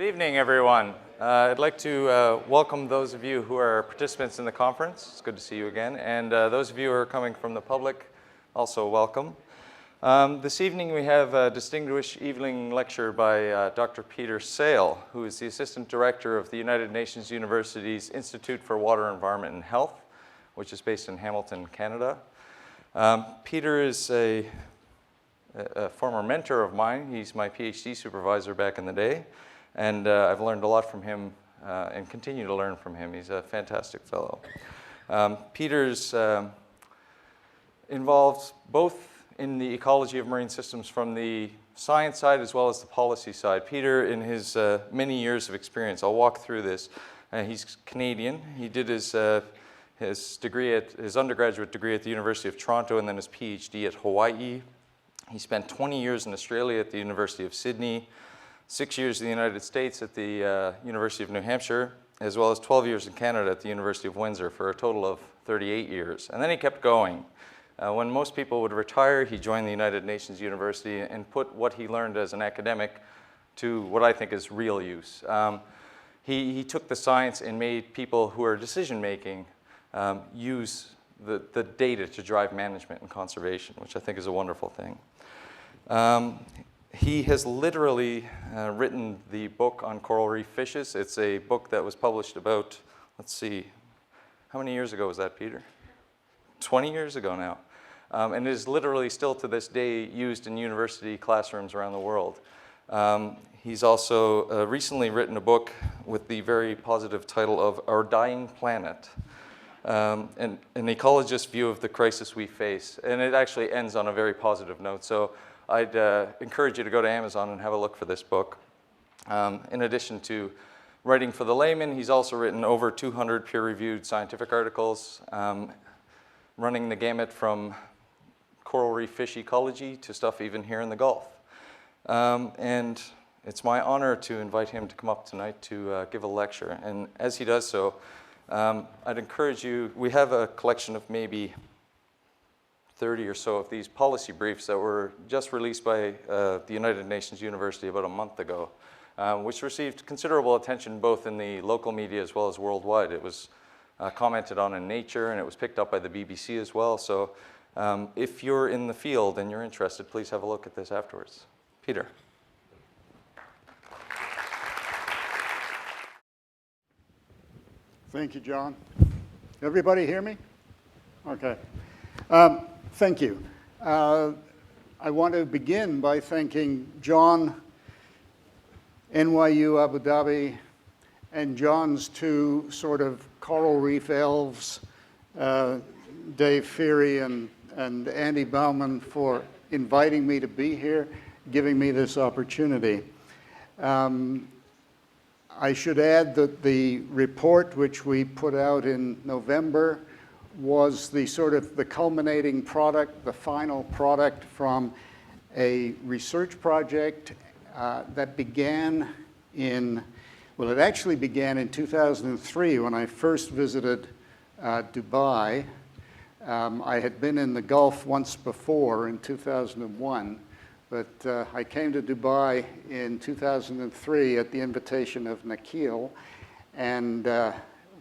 Good evening, everyone. I'd like to welcome those of you who are participants in the conference. It's good to see you again. And those of you who are coming from the public, also welcome. This evening we have a distinguished evening lecture by Dr. Peter Sale, who is the Assistant Director of the United Nations University's Institute for Water, Environment and Health, which is based in Hamilton, Canada. Peter is a former mentor of mine. He's my PhD supervisor back in the day. And I've learned a lot from him and continue to learn from him. He's a fantastic fellow. Peter's involved both in the ecology of marine systems from the science side as well as the policy side. Peter, in his many years of experience, I'll walk through this. He's Canadian. He did his undergraduate degree at the University of Toronto and then his PhD at Hawaii. He spent 20 years in Australia at the University of Sydney, 6 years in the United States at the University of New Hampshire, as well as 12 years in Canada at the University of Windsor for a total of 38 years. And then he kept going. When most people would retire, he joined the United Nations University and put what he learned as an academic to what I think is real use. He took the science and made people who are decision-making use the data to drive management and conservation, which I think is a wonderful thing. He has literally written the book on coral reef fishes. It's a book that was published about, let's see, how many years ago was that, Peter? 20 years ago now. And is literally still to this day used in university classrooms around the world. He's also recently written a book with the very positive title of Our Dying Planet, an ecologist's view of the crisis we face. And it actually ends on a very positive note. So I'd encourage you to go to Amazon and have a look for this book. In addition to writing for the layman, he's also written over 200 peer-reviewed scientific articles, running the gamut from coral reef fish ecology to stuff even here in the Gulf. And it's my honor to invite him to come up tonight to give a lecture. And as he does so, I'd encourage you, we have a collection of maybe 30 or so of these policy briefs that were just released by the United Nations University about a month ago, which received considerable attention both in the local media as well as worldwide. It was commented on in Nature, and it was picked up by the BBC as well. So if you're in the field and you're interested, please have a look at this afterwards. Peter. Thank you, John. Everybody hear me? Okay. Thank you. I want to begin by thanking John, NYU Abu Dhabi, and John's two sort of coral reef elves, Dave Feary and Andy Bauman, for inviting me to be here, giving me this opportunity. I should add that the report which we put out in November was the sort of the culminating product, the final product from a research project that began in, well, it actually began in 2003 when I first visited Dubai. I had been in the Gulf once before in 2001, but I came to Dubai in 2003 at the invitation of Nikhil, and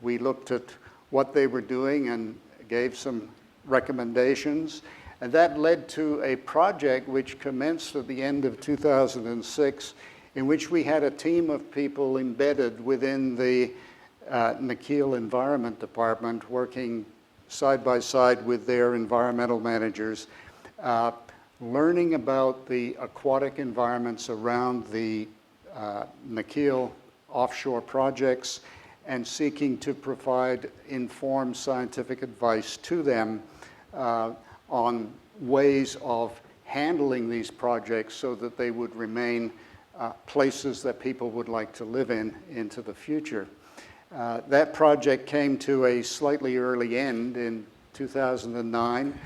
we looked at what they were doing and gave some recommendations. And that led to a project which commenced at the end of 2006, in which we had a team of people embedded within the Nikhil Environment Department, working side by side with their environmental managers, learning about the aquatic environments around the Nikhil offshore projects, and seeking to provide informed scientific advice to them on ways of handling these projects so that they would remain places that people would like to live in into the future. That project came to a slightly early end in 2009,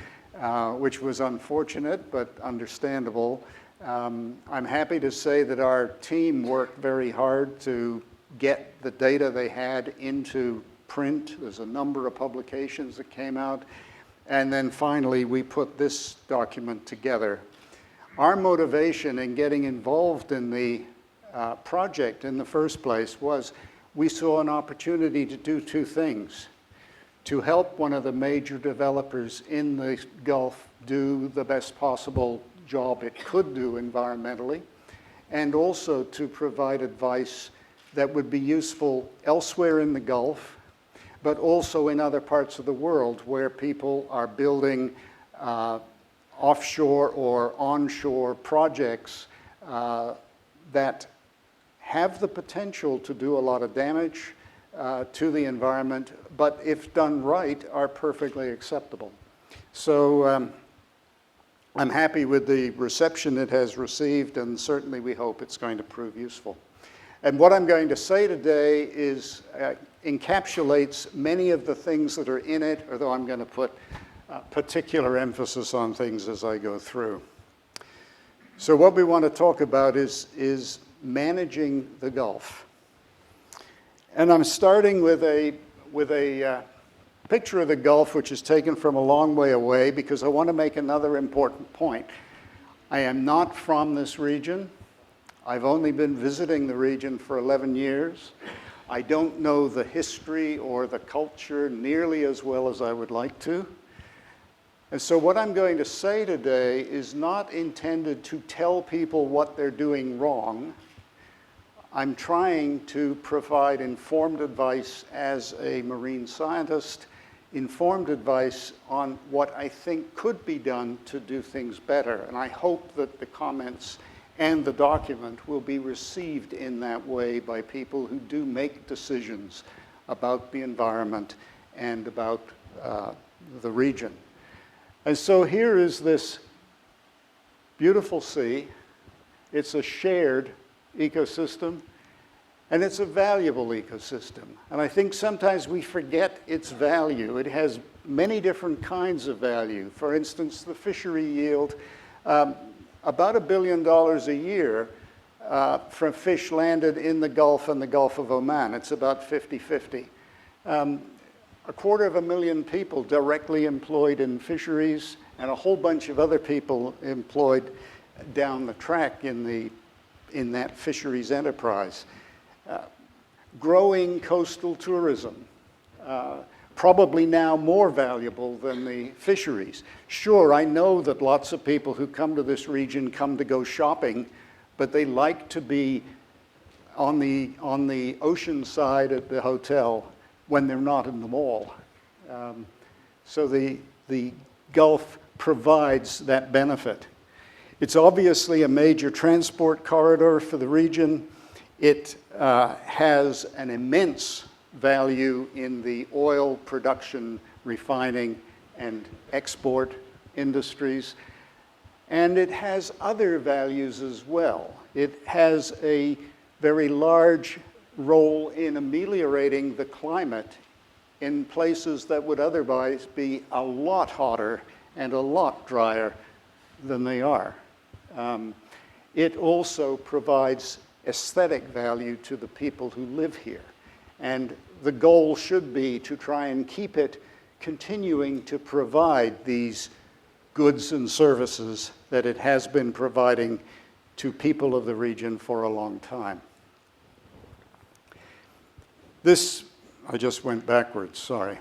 which was unfortunate but understandable. I'm happy to say that our team worked very hard to get the data they had into print. There's a number of publications that came out. And then finally, we put this document together. Our motivation in getting involved in the project in the first place was we saw an opportunity to do two things: to help one of the major developers in the Gulf do the best possible job it could do environmentally, and also to provide advice that would be useful elsewhere in the Gulf, but also in other parts of the world where people are building offshore or onshore projects that have the potential to do a lot of damage to the environment, but if done right, are perfectly acceptable. So I'm happy with the reception it has received, and certainly we hope it's going to prove useful. And what I'm going to say today is encapsulates many of the things that are in it, although I'm going to put particular emphasis on things as I go through. So what we want to talk about is managing the Gulf. And I'm starting with a picture of the Gulf, which is taken from a long way away, because I want to make another important point. I am not from this region. I've only been visiting the region for 11 years. I don't know the history or the culture nearly as well as I would like to. And so what I'm going to say today is not intended to tell people what they're doing wrong. I'm trying to provide informed advice as a marine scientist, informed advice on what I think could be done to do things better. And I hope that the comments and the document will be received in that way by people who do make decisions about the environment and about the region. And so here is this beautiful sea. It's a shared ecosystem, and it's a valuable ecosystem. And I think sometimes we forget its value. It has many different kinds of value. For instance, the fishery yield, about $1 billion a year from fish landed in the Gulf and the Gulf of Oman. It's about 50-50. 250,000 people directly employed in fisheries, and a whole bunch of other people employed down the track in that fisheries enterprise. Growing coastal tourism, probably now more valuable than the fisheries. Sure, I know that lots of people who come to this region come to go shopping, but they like to be on the ocean side at the hotel when they're not in the mall. So the Gulf provides that benefit. It's obviously a major transport corridor for the region. It has an immense value in the oil production, refining, and export industries. And it has other values as well. It has a very large role in ameliorating the climate in places that would otherwise be a lot hotter and a lot drier than they are. It also provides aesthetic value to the people who live here. And the goal should be to try and keep it continuing to provide these goods and services that it has been providing to people of the region for a long time. I just went backwards, sorry.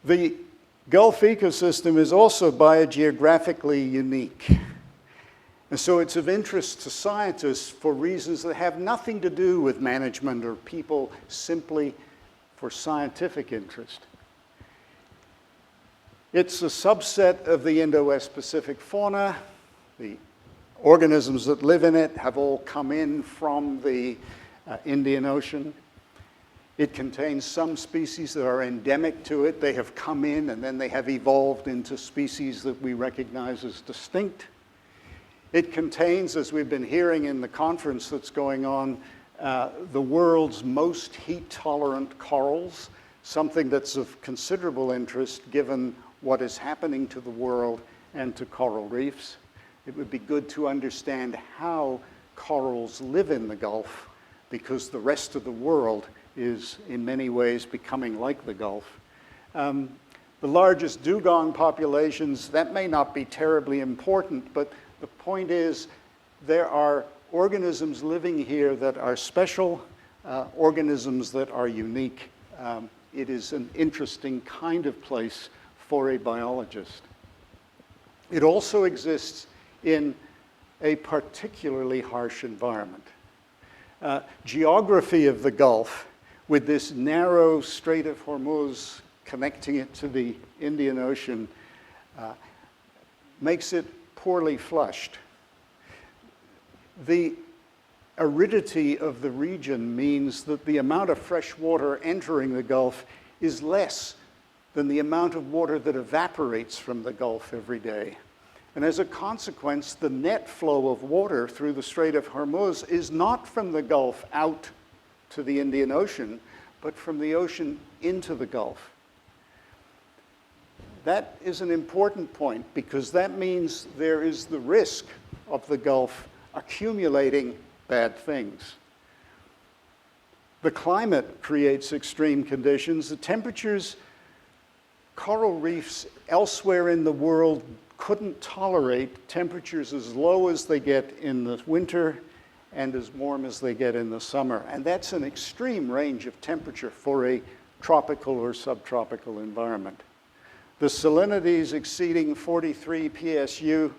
The Gulf ecosystem is also biogeographically unique. And so it's of interest to scientists for reasons that have nothing to do with management or people, simply for scientific interest. It's a subset of the Indo-West Pacific fauna. The organisms that live in it have all come in from the Indian Ocean. It contains some species that are endemic to it. They have come in and then they have evolved into species that we recognize as distinct. It contains, as we've been hearing in the conference that's going on, the world's most heat-tolerant corals, something that's of considerable interest given what is happening to the world and to coral reefs. It would be good to understand how corals live in the Gulf, because the rest of the world is in many ways becoming like the Gulf. The largest dugong populations, that may not be terribly important, but the point is there are organisms living here that are special, organisms that are unique. It is an interesting kind of place for a biologist. It also exists in a particularly harsh environment. Geography of the Gulf, with this narrow Strait of Hormuz connecting it to the Indian Ocean, makes it poorly flushed. The aridity of the region means that the amount of fresh water entering the Gulf is less than the amount of water that evaporates from the Gulf every day. And as a consequence, the net flow of water through the Strait of Hormuz is not from the Gulf out to the Indian Ocean, but from the ocean into the Gulf. That is an important point because that means there is the risk of the Gulf accumulating bad things. The climate creates extreme conditions. The temperatures, coral reefs elsewhere in the world couldn't tolerate temperatures as low as they get in the winter and as warm as they get in the summer. And that's an extreme range of temperature for a tropical or subtropical environment. The salinities exceeding 43 PSU,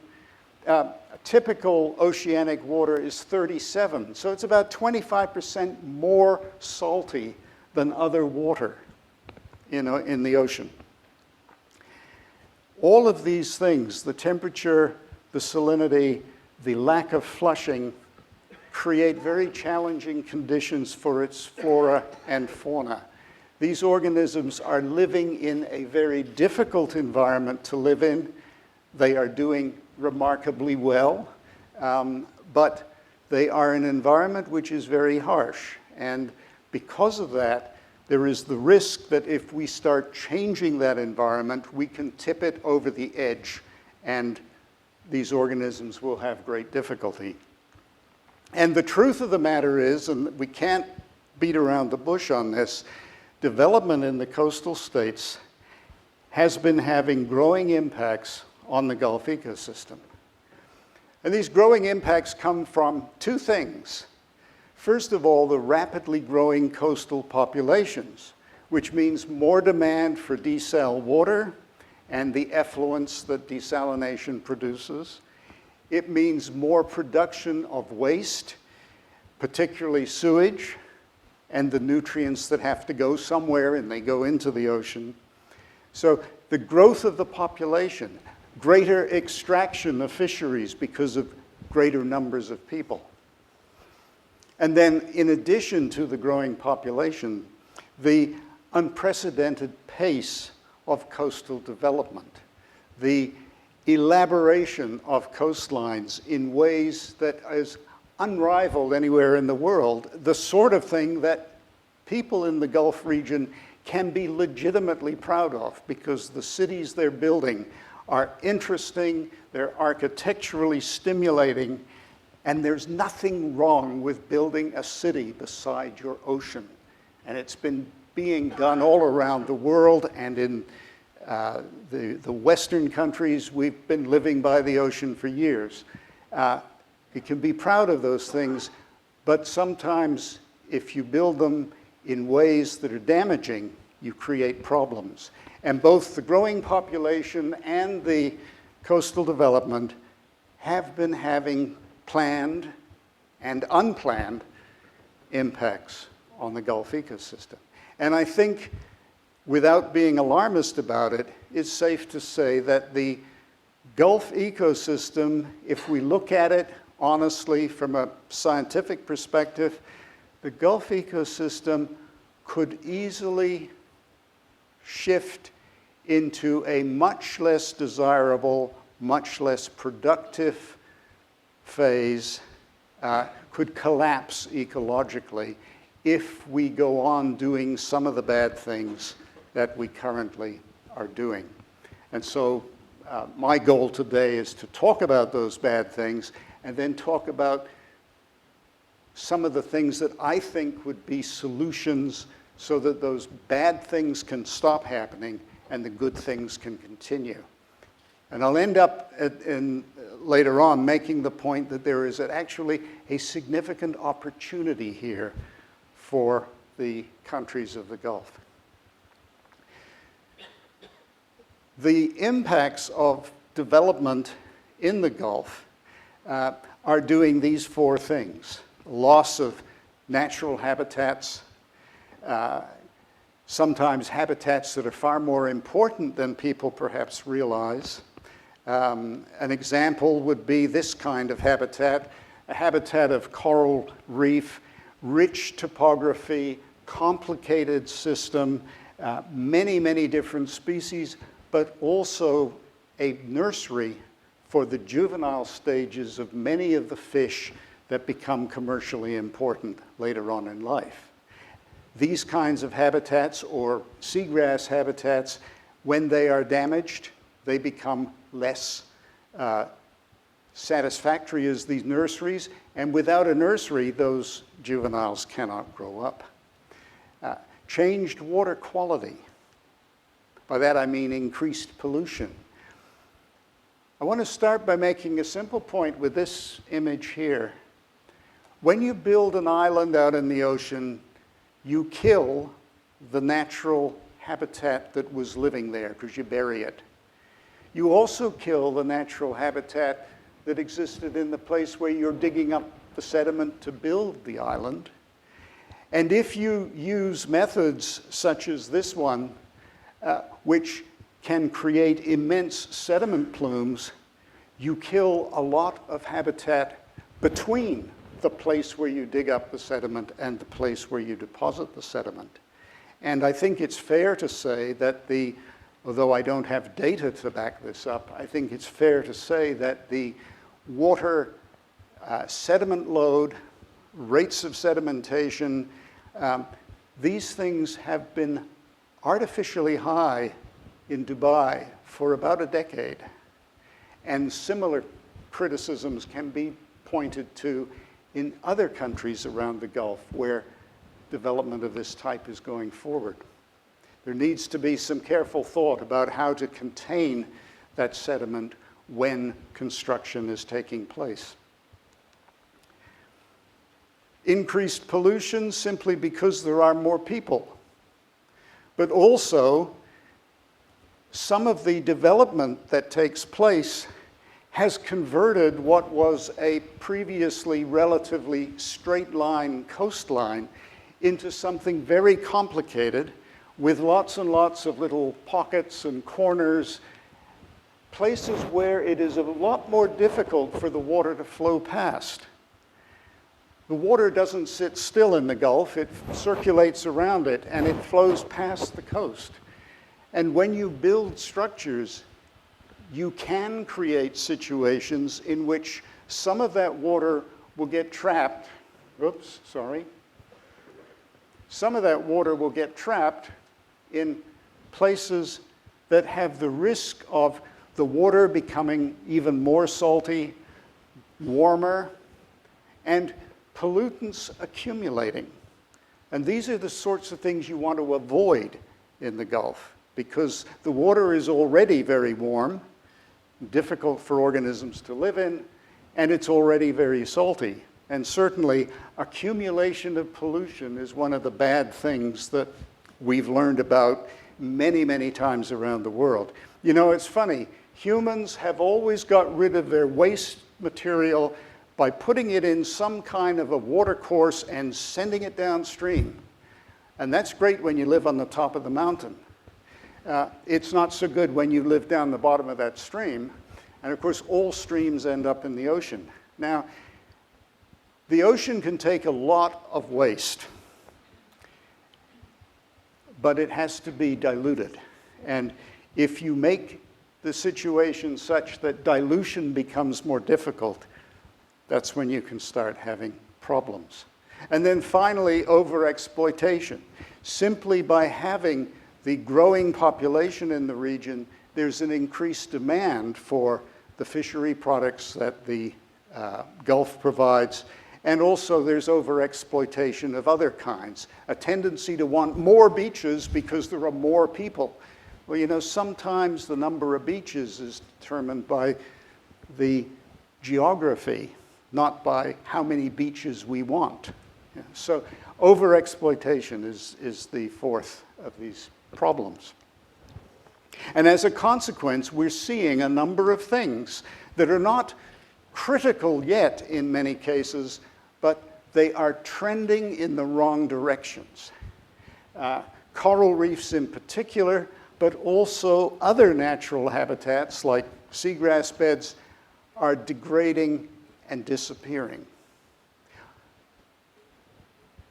typical oceanic water is 37. So it's about 25% more salty than other water in the ocean. All of these things, the temperature, the salinity, the lack of flushing, create very challenging conditions for its flora and fauna. These organisms are living in a very difficult environment to live in. They are doing remarkably well, but they are an environment which is very harsh. And because of that, there is the risk that if we start changing that environment, we can tip it over the edge, and these organisms will have great difficulty. And the truth of the matter is, and we can't beat around the bush on this, development in the coastal states has been having growing impacts on the Gulf ecosystem. And these growing impacts come from two things. First of all, the rapidly growing coastal populations, which means more demand for desal water and the effluents that desalination produces. It means more production of waste, particularly sewage, and the nutrients that have to go somewhere and they go into the ocean. So the growth of the population, greater extraction of fisheries because of greater numbers of people. And then in addition to the growing population, the unprecedented pace of coastal development, the elaboration of coastlines in ways that is unrivaled anywhere in the world, the sort of thing that people in the Gulf region can be legitimately proud of because the cities they're building are interesting, they're architecturally stimulating, and there's nothing wrong with building a city beside your ocean. And it's been being done all around the world, and in the Western countries, we've been living by the ocean for years. You can be proud of those things, but sometimes if you build them in ways that are damaging, you create problems. And both the growing population and the coastal development have been having planned and unplanned impacts on the Gulf ecosystem. And I think, without being alarmist about it, it's safe to say that the Gulf ecosystem, if we look at it honestly from a scientific perspective, the Gulf ecosystem could easily shift into a much less desirable, much less productive phase, could collapse ecologically if we go on doing some of the bad things that we currently are doing. And so my goal today is to talk about those bad things and then talk about some of the things that I think would be solutions so that those bad things can stop happening and the good things can continue. And I'll end up in later on, making the point that there is actually a significant opportunity here for the countries of the Gulf. The impacts of development in the Gulf are doing these four things: loss of natural habitats, sometimes habitats that are far more important than people perhaps realize. An example would be this kind of habitat, a habitat of coral reef, rich topography, complicated system, many, many different species, but also a nursery for the juvenile stages of many of the fish that become commercially important later on in life. These kinds of habitats, or seagrass habitats, when they are damaged, they become less satisfactory as these nurseries, and without a nursery, those juveniles cannot grow up. Changed water quality. By that I mean increased pollution. I want to start by making a simple point with this image here. When you build an island out in the ocean, you kill the natural habitat that was living there because you bury it. You also kill the natural habitat that existed in the place where you're digging up the sediment to build the island. And if you use methods such as this one, which can create immense sediment plumes, you kill a lot of habitat between the place where you dig up the sediment and the place where you deposit the sediment. And I think it's fair to say that although I don't have data to back this up, I think it's fair to say that the water sediment load, rates of sedimentation, these things have been artificially high in Dubai for about a decade. And similar criticisms can be pointed to in other countries around the Gulf where development of this type is going forward. There needs to be some careful thought about how to contain that sediment when construction is taking place. Increased pollution simply because there are more people. But also, some of the development that takes place has converted what was a previously relatively straight line coastline into something very complicated with lots and lots of little pockets and corners, places where it is a lot more difficult for the water to flow past. The water doesn't sit still in the Gulf, it circulates around it and it flows past the coast. And when you build structures, you can create situations in which some of that water will get trapped. Oops, sorry. Some of that water will get trapped in places that have the risk of the water becoming even more salty, warmer, and pollutants accumulating. And these are the sorts of things you want to avoid in the Gulf, because the water is already very warm, difficult for organisms to live in, and it's already very salty. And certainly, accumulation of pollution is one of the bad things that we've learned about many, many times around the world. You know, it's funny, humans have always got rid of their waste material by putting it in some kind of a watercourse and sending it downstream. And that's great when you live on the top of the mountain. It's not so good when you live down the bottom of that stream. And of course, all streams end up in the ocean. Now, the ocean can take a lot of waste, but it has to be diluted. And if you make the situation such that dilution becomes more difficult, that's when you can start having problems. And then finally, overexploitation. Simply by having the growing population in the region, there's an increased demand for the fishery products that the Gulf provides. And also there's overexploitation of other kinds, a tendency to want more beaches because there are more people. Well, you know, sometimes the number of beaches is determined by the geography, not by how many beaches we want. Yeah, so overexploitation is the fourth of these problems. And as a consequence, we're seeing a number of things that are not critical yet in many cases, but they are trending in the wrong directions. Coral reefs in particular, but also other natural habitats like seagrass beds are degrading and disappearing.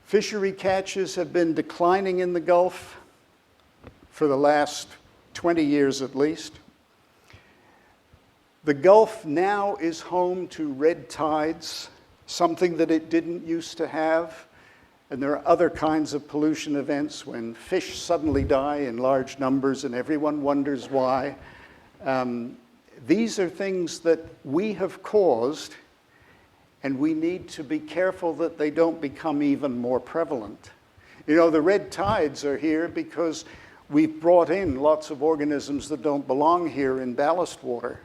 Fishery catches have been declining in the Gulf for the last 20 years at least. The Gulf now is home to red tides, something that it didn't used to have. And there are other kinds of pollution events when fish suddenly die in large numbers and everyone wonders why. These are things that we have caused, and we need to be careful that they don't become even more prevalent. You know, the red tides are here because we've brought in lots of organisms that don't belong here in ballast water.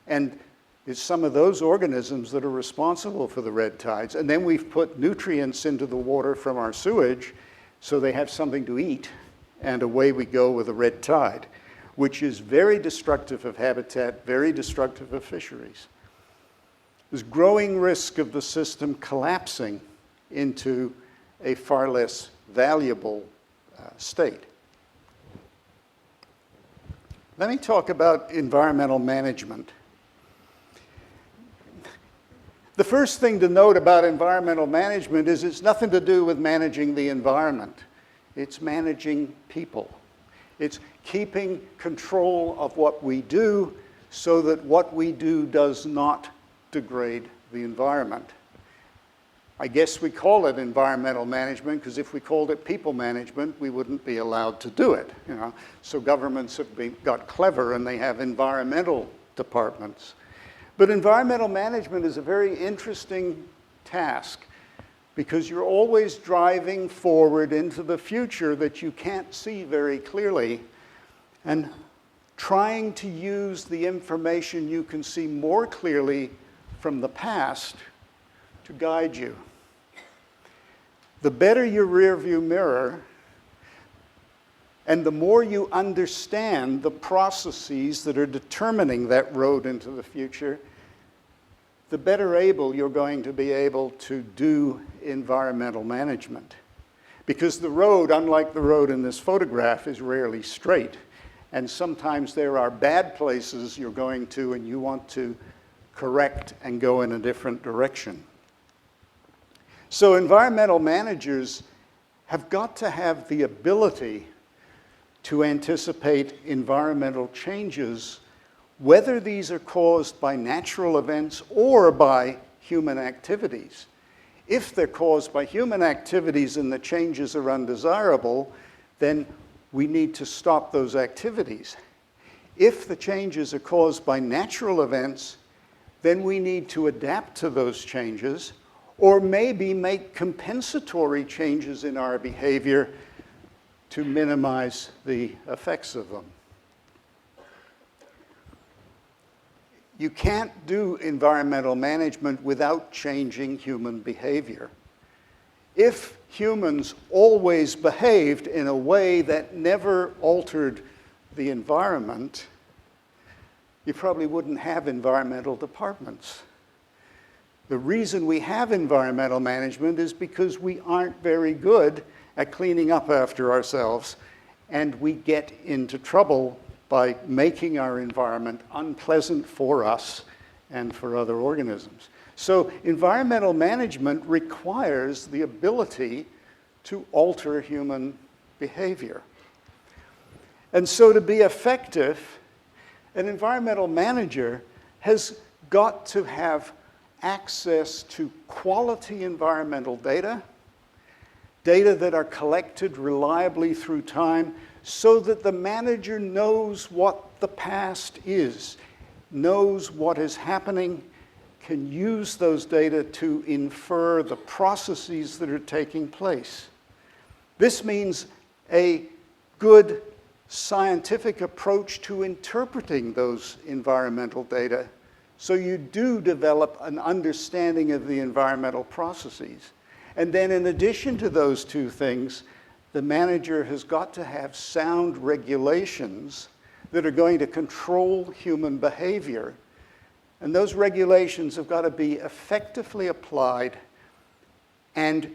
And it's some of those organisms that are responsible for the red tides. And then we've put nutrients into the water from our sewage so they have something to eat, and away we go with a red tide, which is very destructive of habitat, very destructive of fisheries. There's growing risk of the system collapsing into a far less valuable state. Let me talk about environmental management. The first thing to note about environmental management is it's nothing to do with managing the environment. It's managing people. It's keeping control of what we do so that what we do does not degrade the environment. I guess we call it environmental management because if we called it people management, we wouldn't be allowed to do it. You know? So governments have got clever and they have environmental departments. But environmental management is a very interesting task because you're always driving forward into the future that you can't see very clearly and trying to use the information you can see more clearly from the past to guide you. The better your rearview mirror and the more you understand the processes that are determining that road into the future, the better able you're going to be able to do environmental management. Because the road, unlike the road in this photograph, is rarely straight. And sometimes there are bad places you're going to and you want to correct and go in a different direction. So environmental managers have got to have the ability to anticipate environmental changes, whether these are caused by natural events or by human activities. If they're caused by human activities and the changes are undesirable, then we need to stop those activities. If the changes are caused by natural events, then we need to adapt to those changes or maybe make compensatory changes in our behavior to minimize the effects of them. You can't do environmental management without changing human behavior. If humans always behaved in a way that never altered the environment, you probably wouldn't have environmental departments. The reason we have environmental management is because we aren't very good at cleaning up after ourselves, and we get into trouble by making our environment unpleasant for us and for other organisms. So environmental management requires the ability to alter human behavior. And so to be effective, an environmental manager has got to have access to quality environmental data, data that are collected reliably through time, so that the manager knows what the past is, knows what is happening, can use those data to infer the processes that are taking place. This means a good scientific approach to interpreting those environmental data So you do develop an understanding of the environmental processes. And then in addition to those two things, the manager has got to have sound regulations that are going to control human behavior. And those regulations have got to be effectively applied. And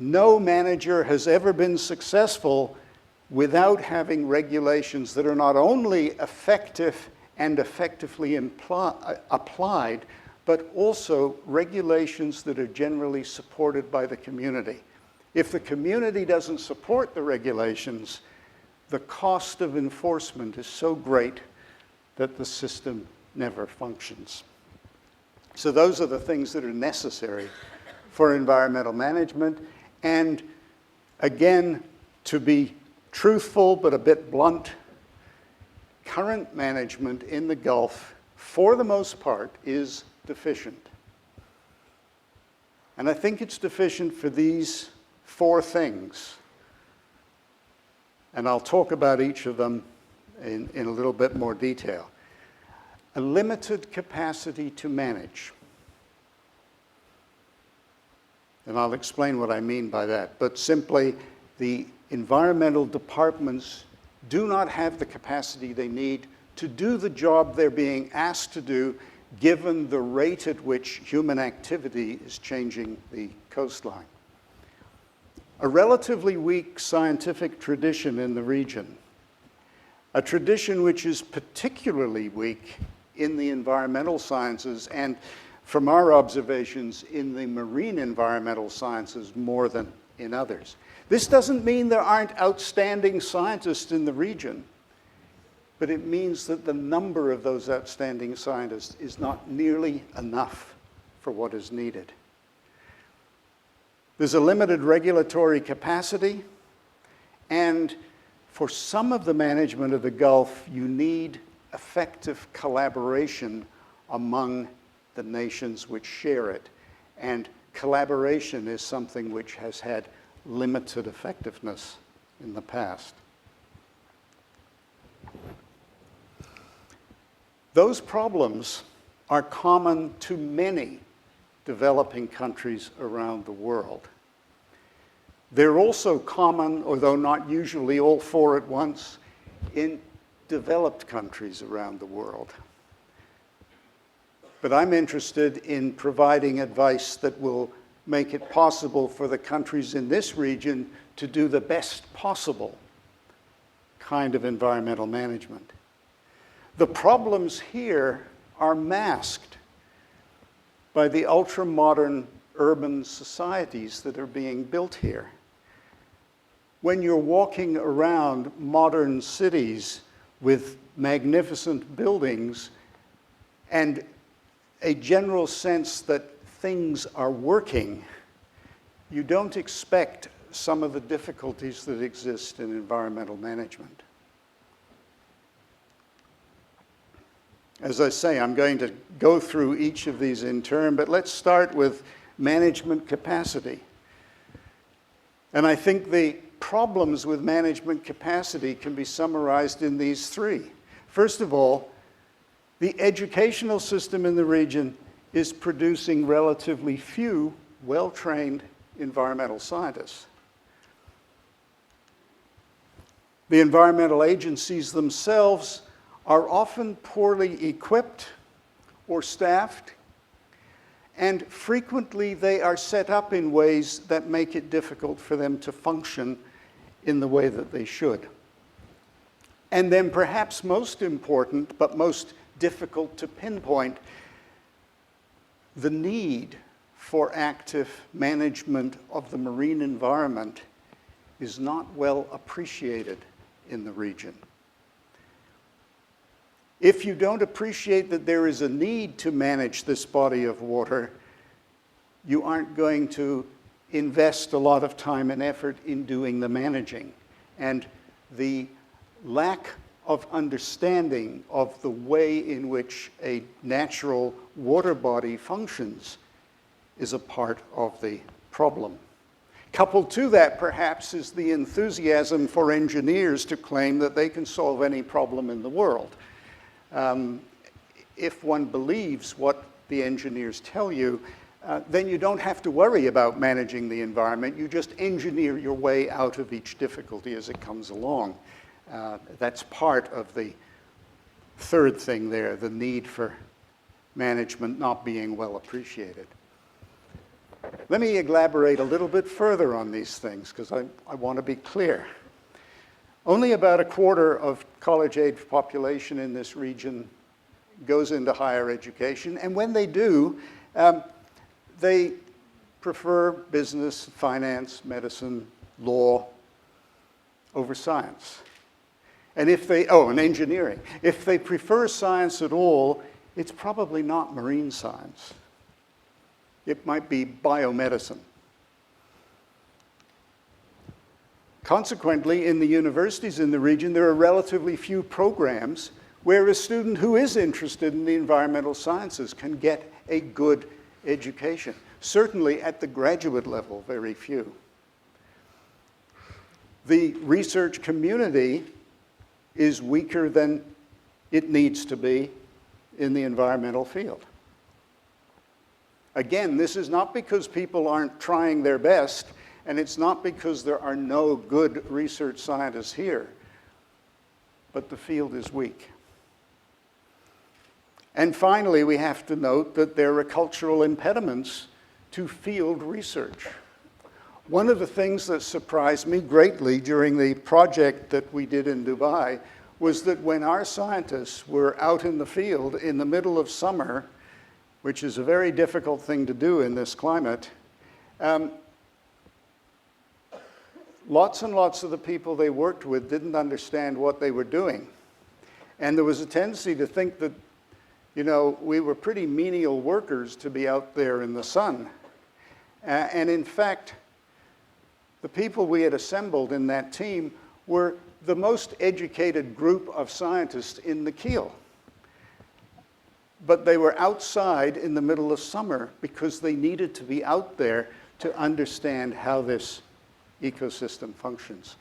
no manager has ever been successful without having regulations that are not only effective and effectively applied, but also regulations that are generally supported by the community. If the community doesn't support the regulations, the cost of enforcement is so great that the system never functions. So those are the things that are necessary for environmental management. And again, to be truthful but a bit blunt, current management in the Gulf, for the most part, is deficient. And I think it's deficient for these four things. And I'll talk about each of them in a little bit more detail. A limited capacity to manage. And I'll explain what I mean by that. But simply, the environmental departments do not have the capacity they need to do the job they're being asked to do, given the rate at which human activity is changing the coastline. A relatively weak scientific tradition in the region, a tradition which is particularly weak in the environmental sciences and, from our observations, in the marine environmental sciences more than in others. This doesn't mean there aren't outstanding scientists in the region, but it means that the number of those outstanding scientists is not nearly enough for what is needed. There's a limited regulatory capacity, and for some of the management of the Gulf, you need effective collaboration among the nations which share it. And collaboration is something which has had limited effectiveness in the past. Those problems are common to many developing countries around the world. They're also common, although not usually all four at once, in developed countries around the world. But I'm interested in providing advice that will make it possible for the countries in this region to do the best possible kind of environmental management. The problems here are masked by the ultra-modern urban societies that are being built here. When you're walking around modern cities with magnificent buildings and a general sense that things are working, you don't expect some of the difficulties that exist in environmental management. As I say, I'm going to go through each of these in turn, but let's start with management capacity. And I think the problems with management capacity can be summarized in these three. First of all, the educational system in the region is producing relatively few well-trained environmental scientists. The environmental agencies themselves are often poorly equipped or staffed, and frequently they are set up in ways that make it difficult for them to function in the way that they should. And then perhaps most important, but most difficult to pinpoint, the need for active management of the marine environment is not well appreciated in the region. If you don't appreciate that there is a need to manage this body of water, you aren't going to invest a lot of time and effort in doing the managing. And the lack of understanding of the way in which a natural water body functions is a part of the problem. Coupled to that, perhaps, is the enthusiasm for engineers to claim that they can solve any problem in the world. if one believes what the engineers tell you, then you don't have to worry about managing the environment. You just engineer your way out of each difficulty as it comes along. That's part of the third thing there, the need for management not being well appreciated. Let me elaborate a little bit further on these things, because I want to be clear. Only about a quarter of college-age population in this region goes into higher education, and when they do, they prefer business, finance, medicine, law over science. And and engineering. If they prefer science at all, it's probably not marine science. It might be biomedicine. Consequently, in the universities in the region, there are relatively few programs where a student who is interested in the environmental sciences can get a good education. Certainly at the graduate level, very few. The research community is weaker than it needs to be in the environmental field. Again, this is not because people aren't trying their best, and it's not because there are no good research scientists here, but the field is weak. And finally, we have to note that there are cultural impediments to field research. One of the things that surprised me greatly during the project that we did in Dubai was that when our scientists were out in the field in the middle of summer, which is a very difficult thing to do in this climate, lots and lots of the people they worked with didn't understand what they were doing. And there was a tendency to think that, you know, we were pretty menial workers to be out there in the sun. And in fact, the people we had assembled in that team were the most educated group of scientists in the Kiel. But they were outside in the middle of summer because they needed to be out there to understand how this ecosystem functions.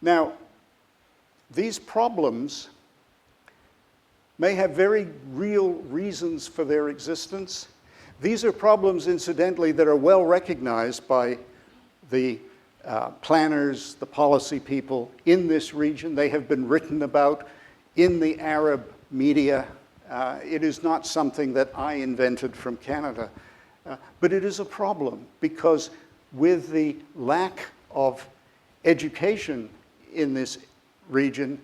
Now, these problems may have very real reasons for their existence. These are problems, incidentally, that are well recognized by the planners, the policy people in this region. They have been written about in the Arab media. It is not something that I invented from Canada, but it is a problem because with the lack of education in this region,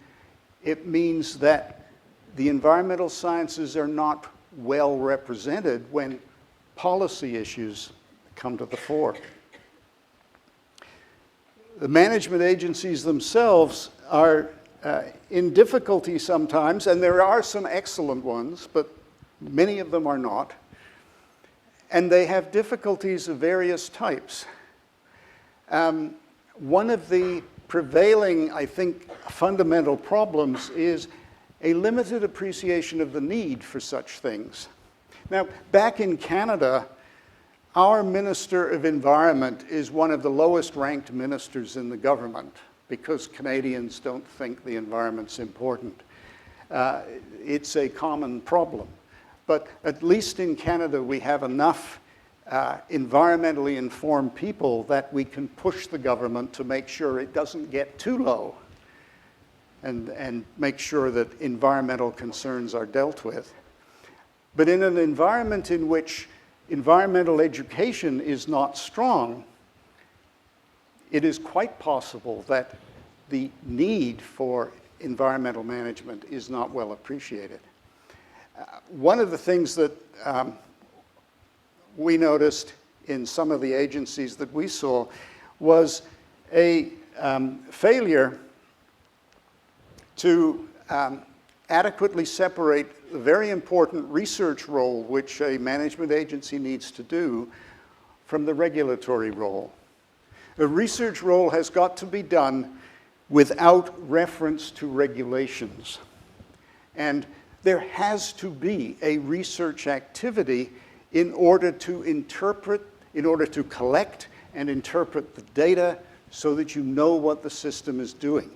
it means that the environmental sciences are not well represented when policy issues come to the fore. The management agencies themselves are in difficulty sometimes, and there are some excellent ones, but many of them are not. And they have difficulties of various types. One of the prevailing, I think, fundamental problems is a limited appreciation of the need for such things. Now, back in Canada, our Minister of Environment is one of the lowest ranked ministers in the government because Canadians don't think the environment's important. It's a common problem. But at least in Canada, we have enough environmentally informed people that we can push the government to make sure it doesn't get too low and make sure that environmental concerns are dealt with. But in an environment in which environmental education is not strong, it is quite possible that the need for environmental management is not well appreciated. One of the things that we noticed in some of the agencies that we saw was a failure to adequately separate the very important research role which a management agency needs to do from the regulatory role. The research role has got to be done without reference to regulations. And there has to be a research activity in order to interpret, in order to collect and interpret the data so that you know what the system is doing.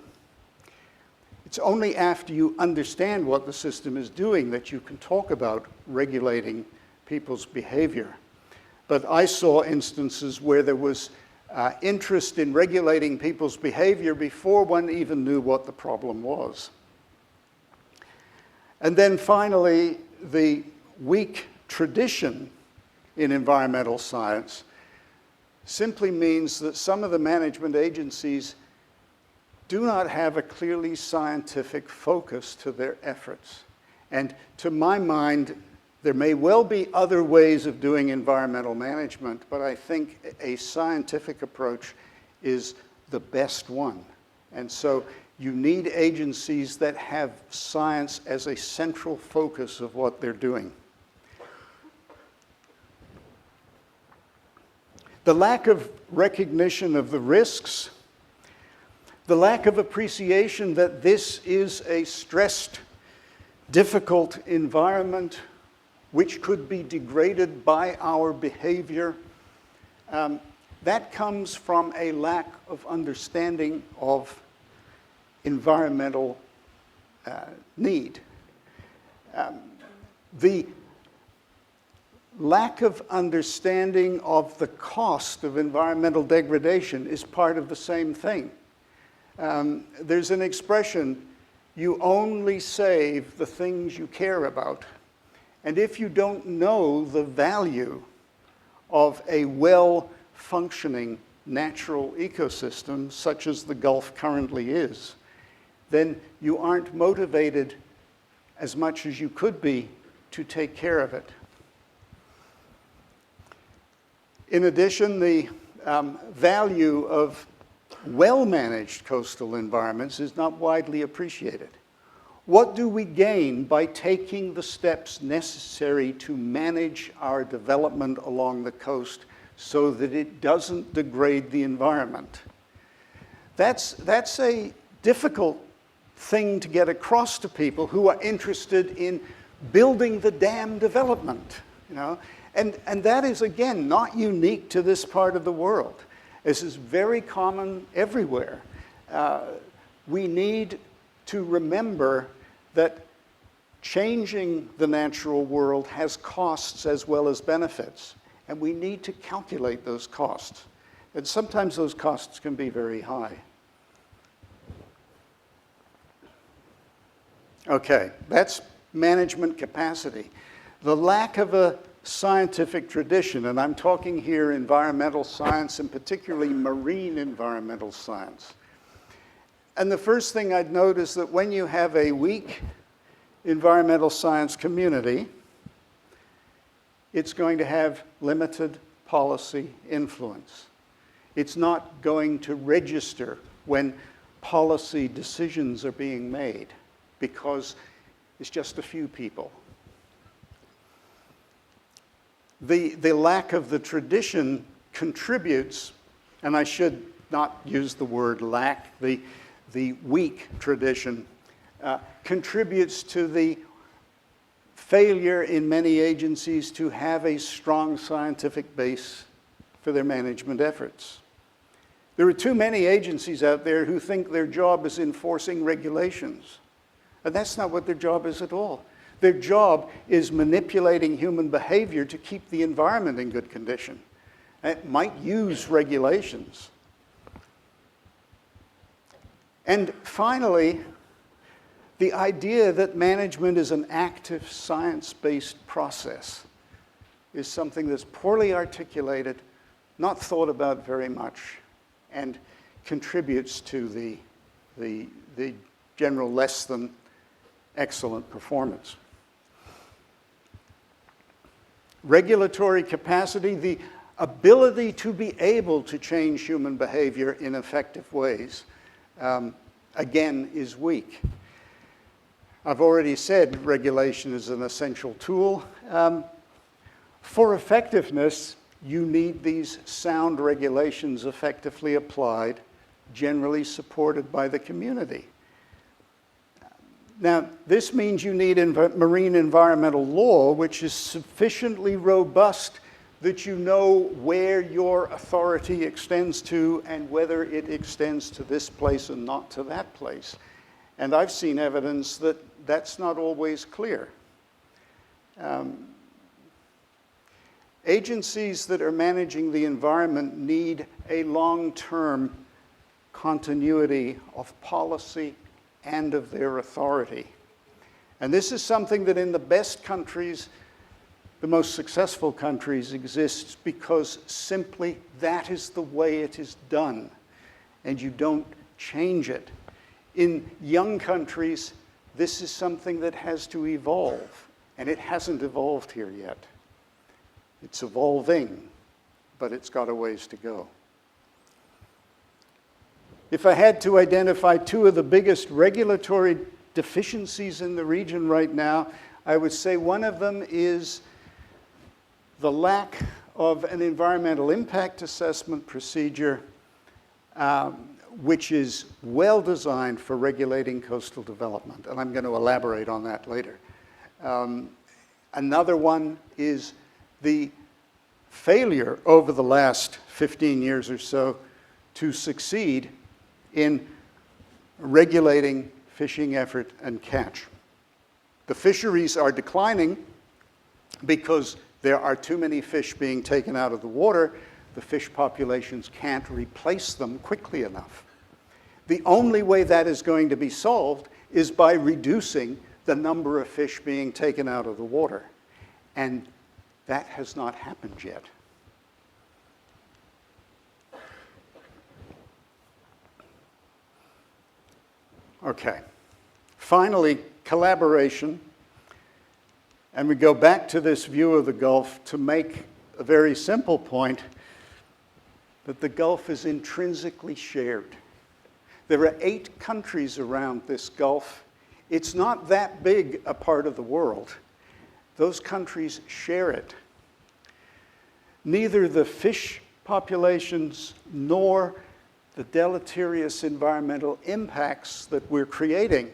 It's only after you understand what the system is doing that you can talk about regulating people's behavior. But I saw instances where there was interest in regulating people's behavior before one even knew what the problem was. And then finally, the weak tradition in environmental science simply means that some of the management agencies do not have a clearly scientific focus to their efforts. And to my mind, there may well be other ways of doing environmental management, but I think a scientific approach is the best one. And so you need agencies that have science as a central focus of what they're doing. The lack of recognition of the risks, the lack of appreciation that this is a stressed, difficult environment which could be degraded by our behavior, that comes from a lack of understanding of environmental need. The lack of understanding of the cost of environmental degradation is part of the same thing. There's an expression, you only save the things you care about. And if you don't know the value of a well-functioning natural ecosystem, such as the Gulf currently is, then you aren't motivated as much as you could be to take care of it. In addition, the value of well-managed coastal environments is not widely appreciated. What do we gain by taking the steps necessary to manage our development along the coast so that it doesn't degrade the environment? That's a difficult thing to get across to people who are interested in building the dam development, you know? And that is, again, not unique to this part of the world. This is very common everywhere. We need to remember that changing the natural world has costs as well as benefits, and we need to calculate those costs. And sometimes those costs can be very high. Okay, that's management capacity. The lack of a scientific tradition, and I'm talking here environmental science and particularly marine environmental science. And the first thing I'd note is that when you have a weak environmental science community, it's going to have limited policy influence. It's not going to register when policy decisions are being made because it's just a few people. The lack of the tradition contributes, and I should not use the word lack, the weak tradition contributes to the failure in many agencies to have a strong scientific base for their management efforts. There are too many agencies out there who think their job is enforcing regulations, and that's not what their job is at all. Their job is manipulating human behavior to keep the environment in good condition. It might use regulations. And finally, the idea that management is an active science-based process is something that's poorly articulated, not thought about very much, and contributes to the general less than excellent performance. Regulatory capacity, the ability to be able to change human behavior in effective ways, again, is weak. I've already said regulation is an essential tool. For effectiveness, you need these sound regulations effectively applied, generally supported by the community. Now, this means you need marine environmental law, which is sufficiently robust that you know where your authority extends to and whether it extends to this place and not to that place. And I've seen evidence that that's not always clear. Agencies that are managing the environment need a long-term continuity of policy and of their authority. And this is something that in the best countries, the most successful countries, exists because simply that is the way it is done, and you don't change it. In young countries, this is something that has to evolve, and it hasn't evolved here yet. It's evolving, but it's got a ways to go. If I had to identify two of the biggest regulatory deficiencies in the region right now, I would say one of them is the lack of an environmental impact assessment procedure which is well designed for regulating coastal development. And I'm going to elaborate on that later. Another one is the failure over the last 15 years or so to succeed in regulating fishing effort and catch. The fisheries are declining because there are too many fish being taken out of the water. The fish populations can't replace them quickly enough. The only way that is going to be solved is by reducing the number of fish being taken out of the water. And that has not happened yet. Okay. Finally, collaboration. And we go back to this view of the Gulf to make a very simple point that the Gulf is intrinsically shared. There are 8 countries around this Gulf. It's not that big a part of the world. Those countries share it. Neither the fish populations nor the deleterious environmental impacts that we're creating,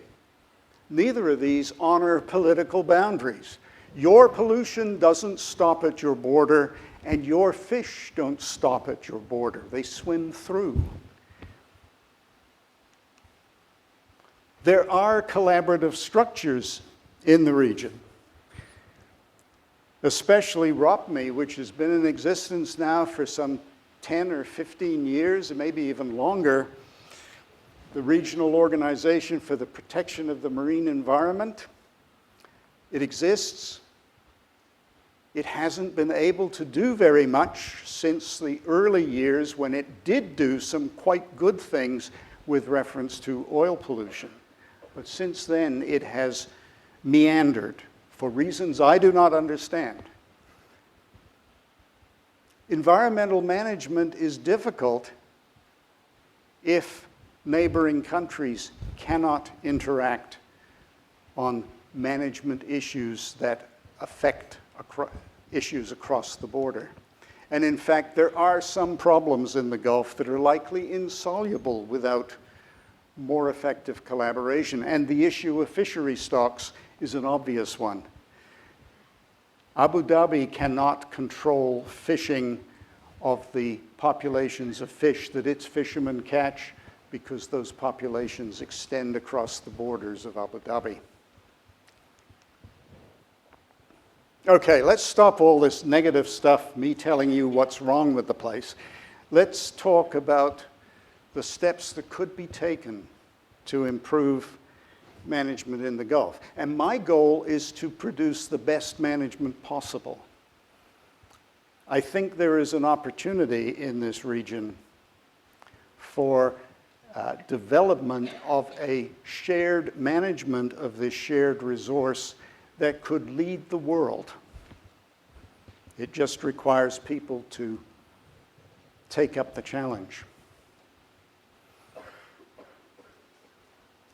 neither of these honor political boundaries. Your pollution doesn't stop at your border, and your fish don't stop at your border. They swim through. There are collaborative structures in the region, especially ROPME, which has been in existence now for some 10 or 15 years, and maybe even longer, the Regional Organization for the Protection of the Marine Environment. It exists. It hasn't been able to do very much since the early years when it did do some quite good things with reference to oil pollution. But since then, it has meandered for reasons I do not understand. Environmental management is difficult if neighboring countries cannot interact on management issues that affect issues across the border. And in fact, there are some problems in the Gulf that are likely insoluble without more effective collaboration. And the issue of fishery stocks is an obvious one. Abu Dhabi cannot control fishing of the populations of fish that its fishermen catch because those populations extend across the borders of Abu Dhabi. Okay, let's stop all this negative stuff, me telling you what's wrong with the place. Let's talk about the steps that could be taken to improve management in the Gulf. And my goal is to produce the best management possible. I think there is an opportunity in this region for development of a shared management of this shared resource that could lead the world. It just requires people to take up the challenge.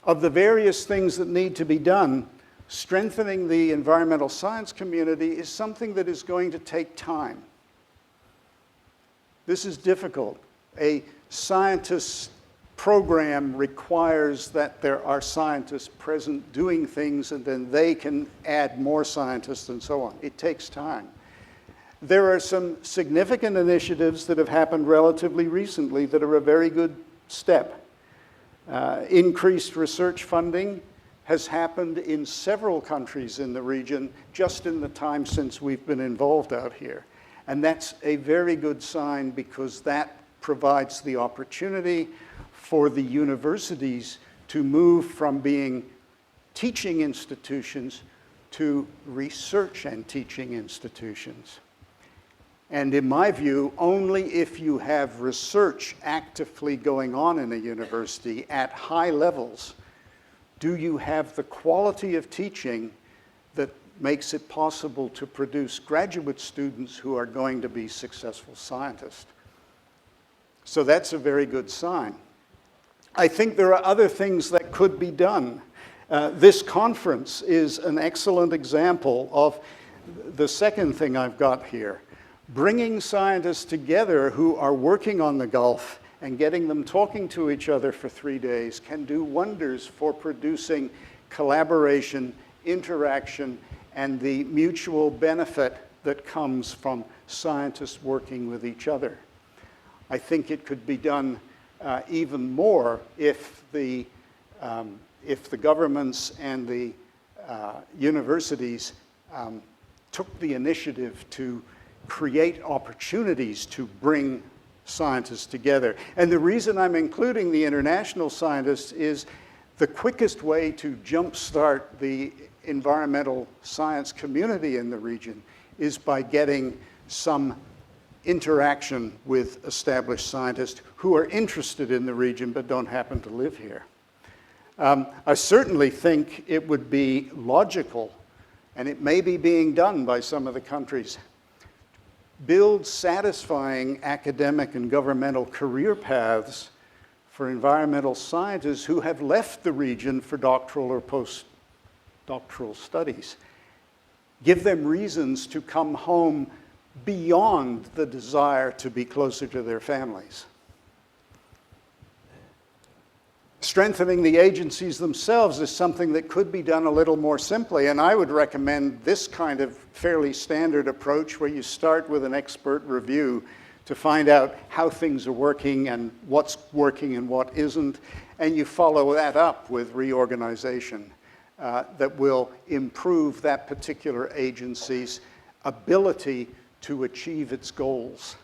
Of the various things that need to be done, strengthening the environmental science community is something that is going to take time. This is difficult. A scientist program requires that there are scientists present doing things, and then they can add more scientists and so on. It takes time. There are some significant initiatives that have happened relatively recently that are a very good step. Increased research funding has happened in several countries in the region just in the time since we've been involved out here. And that's a very good sign because that provides the opportunity for the universities to move from being teaching institutions to research and teaching institutions. And in my view, only if you have research actively going on in a university at high levels do you have the quality of teaching that makes it possible to produce graduate students who are going to be successful scientists. So that's a very good sign. I think there are other things that could be done. This conference is an excellent example of the second thing I've got here. Bringing scientists together who are working on the Gulf and getting them talking to each other for 3 days can do wonders for producing collaboration, interaction, and the mutual benefit that comes from scientists working with each other. I think it could be done even more if the governments and the universities took the initiative to create opportunities to bring scientists together. And the reason I'm including the international scientists is the quickest way to jumpstart the environmental science community in the region is by getting some interaction with established scientists who are interested in the region but don't happen to live here. I certainly think it would be logical, and it may be being done by some of the countries, build satisfying academic and governmental career paths for environmental scientists who have left the region for doctoral or postdoctoral studies. Give them reasons to come home beyond the desire to be closer to their families. Strengthening the agencies themselves is something that could be done a little more simply, and I would recommend this kind of fairly standard approach where you start with an expert review to find out how things are working and what's working and what isn't, and you follow that up with reorganization that will improve that particular agency's ability to achieve its goals.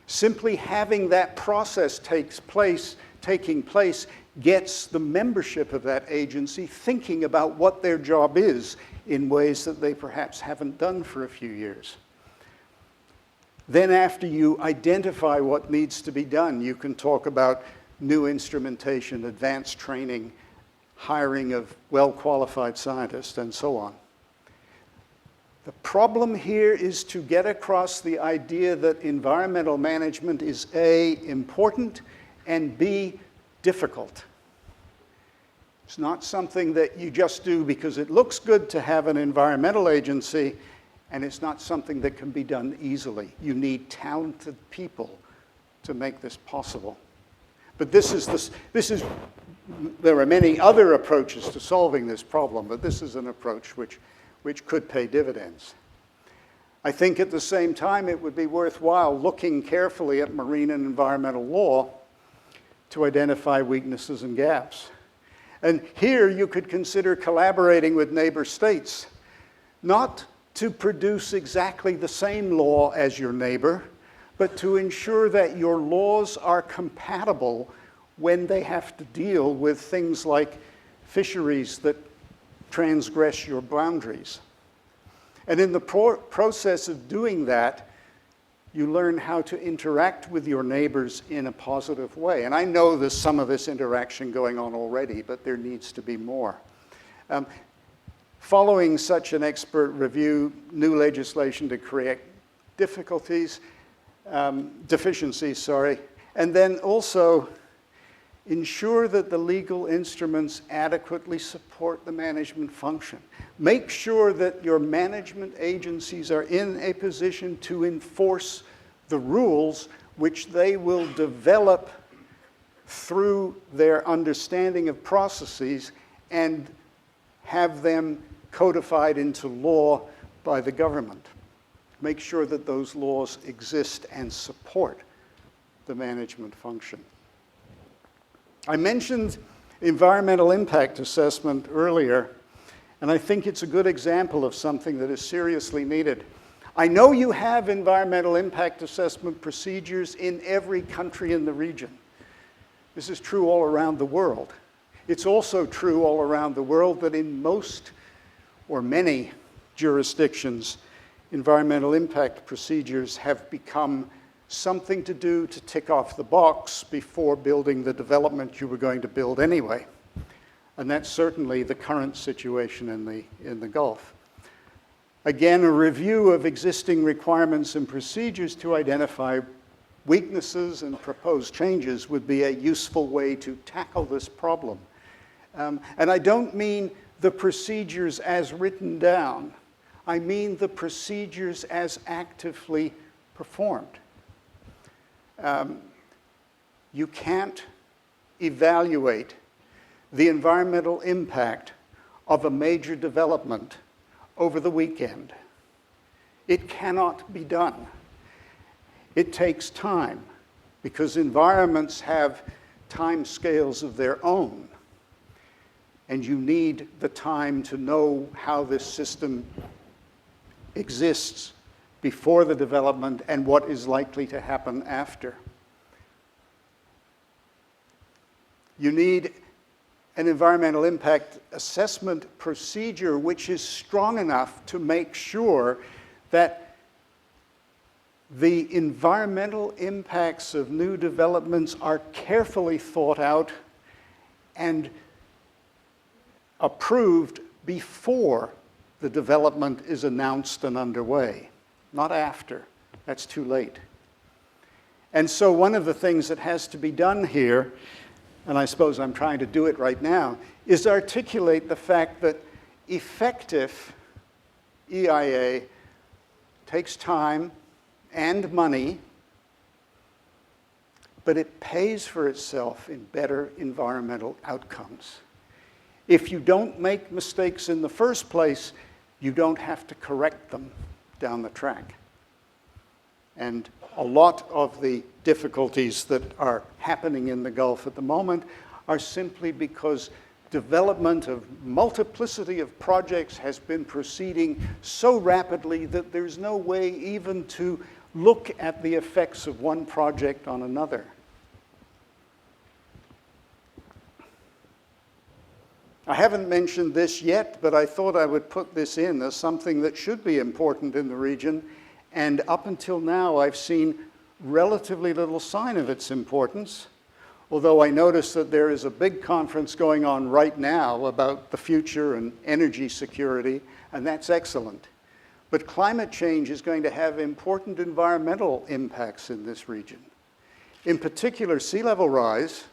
Simply having that process taking place gets the membership of that agency thinking about what their job is in ways that they perhaps haven't done for a few years. Then after you identify what needs to be done, you can talk about new instrumentation, advanced training, hiring of well-qualified scientists, and so on. The problem here is to get across the idea that environmental management is A, important, and B, difficult. It's not something that you just do because it looks good to have an environmental agency, and it's not something that can be done easily. You need talented people to make this possible. But there are many other approaches to solving this problem, but this is an approach which could pay dividends. I think at the same time it would be worthwhile looking carefully at marine and environmental law to identify weaknesses and gaps. And here you could consider collaborating with neighbor states, not to produce exactly the same law as your neighbor, but to ensure that your laws are compatible when they have to deal with things like fisheries that transgress your boundaries. And in the process of doing that, you learn how to interact with your neighbors in a positive way. And I know there's some of this interaction going on already, but there needs to be more. Following such an expert review, new legislation to create deficiencies, and then also ensure that the legal instruments adequately support the management function. Make sure that your management agencies are in a position to enforce the rules which they will develop through their understanding of processes and have them codified into law by the government. Make sure that those laws exist and support the management function. I mentioned environmental impact assessment earlier, and I think it's a good example of something that is seriously needed. I know you have environmental impact assessment procedures in every country in the region. This is true all around the world. It's also true all around the world that in most or many jurisdictions, environmental impact procedures have become something to do to tick off the box before building the development you were going to build anyway. And that's certainly the current situation in the Gulf. Again, a review of existing requirements and procedures to identify weaknesses and propose changes would be a useful way to tackle this problem. And I don't mean the procedures as written down. I mean the procedures as actively performed. You can't evaluate the environmental impact of a major development over the weekend. It cannot be done. It takes time because environments have time scales of their own. And you need the time to know how this system exists before the development and what is likely to happen after. You need an environmental impact assessment procedure which is strong enough to make sure that the environmental impacts of new developments are carefully thought out and approved before the development is announced and underway, not after. That's too late. And so one of the things that has to be done here, and I suppose I'm trying to do it right now, is articulate the fact that effective EIA takes time and money, but it pays for itself in better environmental outcomes. If you don't make mistakes in the first place, you don't have to correct them down the track. And a lot of the difficulties that are happening in the Gulf at the moment are simply because development of multiplicity of projects has been proceeding so rapidly that there's no way even to look at the effects of one project on another. I haven't mentioned this yet, but I thought I would put this in as something that should be important in the region. And up until now, I've seen relatively little sign of its importance, although I notice that there is a big conference going on right now about the future and energy security, and that's excellent. But climate change is going to have important environmental impacts in this region. In particular, sea level rise,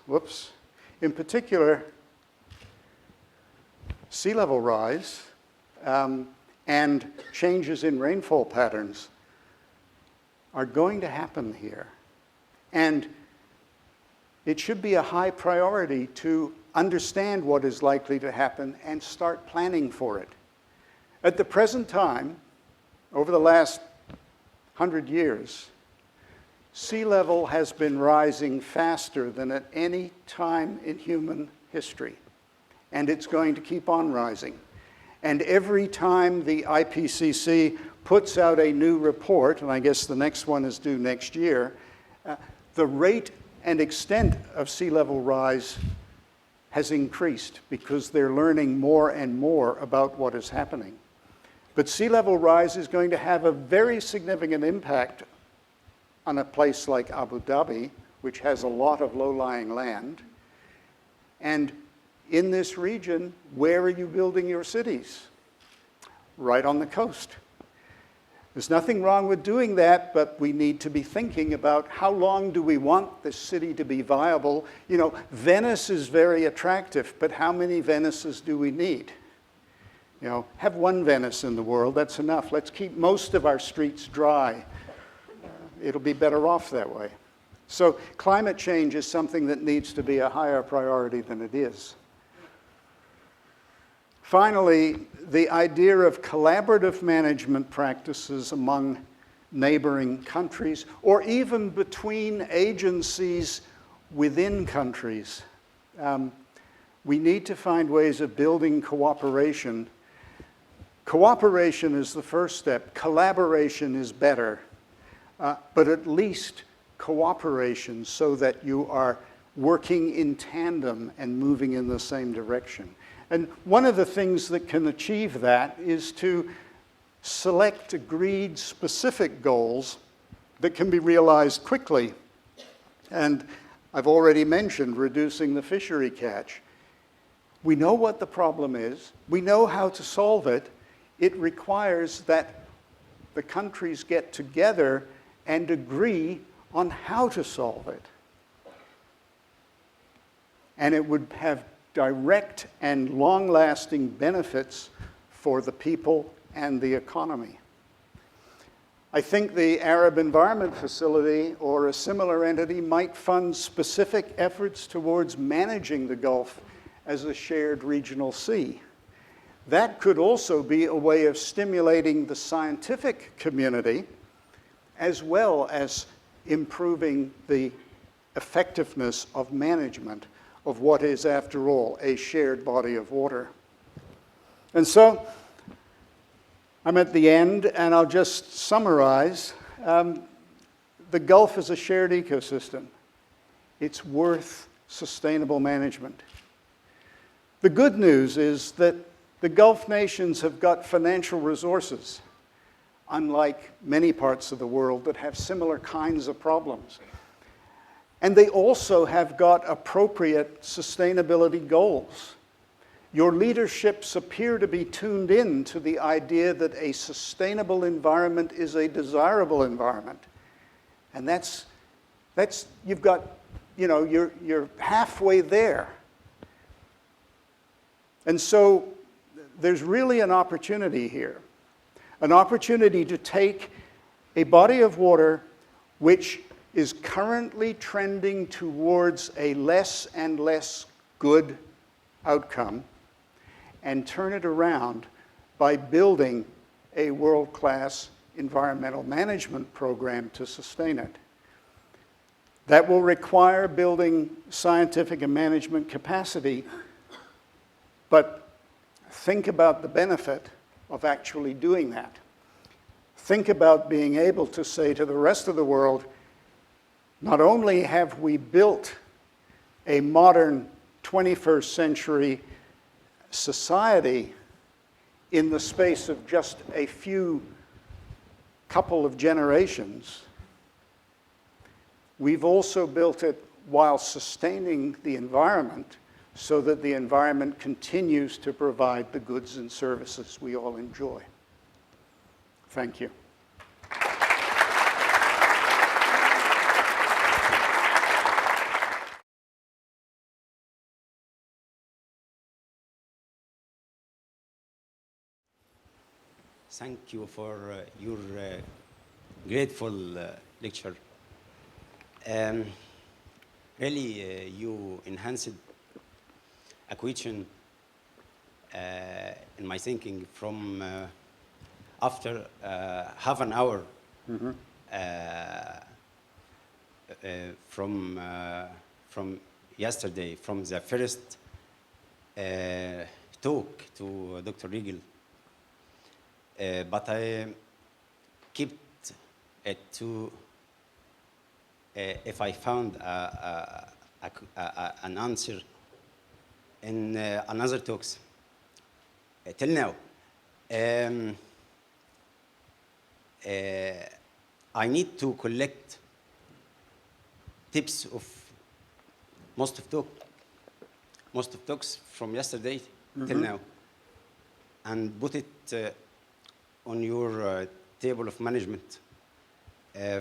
sea level rise and changes in rainfall patterns are going to happen here. And it should be a high priority to understand what is likely to happen and start planning for it. At the present time, over the last 100 years, sea level has been rising faster than at any time in human history. And it's going to keep on rising. And every time the IPCC puts out a new report, and I guess the next one is due next year, the rate and extent of sea level rise has increased because they're learning more and more about what is happening. But sea level rise is going to have a very significant impact on a place like Abu Dhabi, which has a lot of low-lying land. And in this region, where are you building your cities? Right on the coast. There's nothing wrong with doing that, but we need to be thinking about how long do we want this city to be viable. You know, Venice is very attractive, but how many Venices do we need? You know, have one Venice in the world, that's enough. Let's keep most of our streets dry. It'll be better off that way. So climate change is something that needs to be a higher priority than it is. Finally, the idea of collaborative management practices among neighboring countries, or even between agencies within countries, We need to find ways of building cooperation. Cooperation is the first step. Collaboration is better. But at least cooperation so that you are working in tandem and moving in the same direction. And one of the things that can achieve that is to select agreed specific goals that can be realized quickly. And I've already mentioned reducing the fishery catch. We know what the problem is. We know how to solve it. It requires that the countries get together and agree on how to solve it. And it would have direct and long-lasting benefits for the people and the economy. I think the Arab Environment Facility or a similar entity might fund specific efforts towards managing the Gulf as a shared regional sea. That could also be a way of stimulating the scientific community as well as improving the effectiveness of management of what is, after all, a shared body of water. And so, I'm at the end, and I'll just summarize. The Gulf is a shared ecosystem. It's worth sustainable management. The good news is that the Gulf nations have got financial resources, unlike many parts of the world that have similar kinds of problems. And they also have got appropriate sustainability goals. Your leaderships appear to be tuned in to the idea that a sustainable environment is a desirable environment. And that's you've got, you know, you're halfway there. And so there's really an opportunity here. An opportunity to take a body of water which is currently trending towards a less and less good outcome and turn it around by building a world-class environmental management program to sustain it. That will require building scientific and management capacity, but think about the benefit of actually doing that. Think about being able to say to the rest of the world, not only have we built a modern 21st century society in the space of just a couple of generations, we've also built it while sustaining the environment so that the environment continues to provide the goods and services we all enjoy. Thank you. Thank you for your grateful lecture. Really, you enhanced a question in my thinking from after half an hour from yesterday, from the first talk to Dr. Riegel. But I kept it to if I found an answer in another talks. Till now, I need to collect tips of most of talks from yesterday till now, and put it on your table of management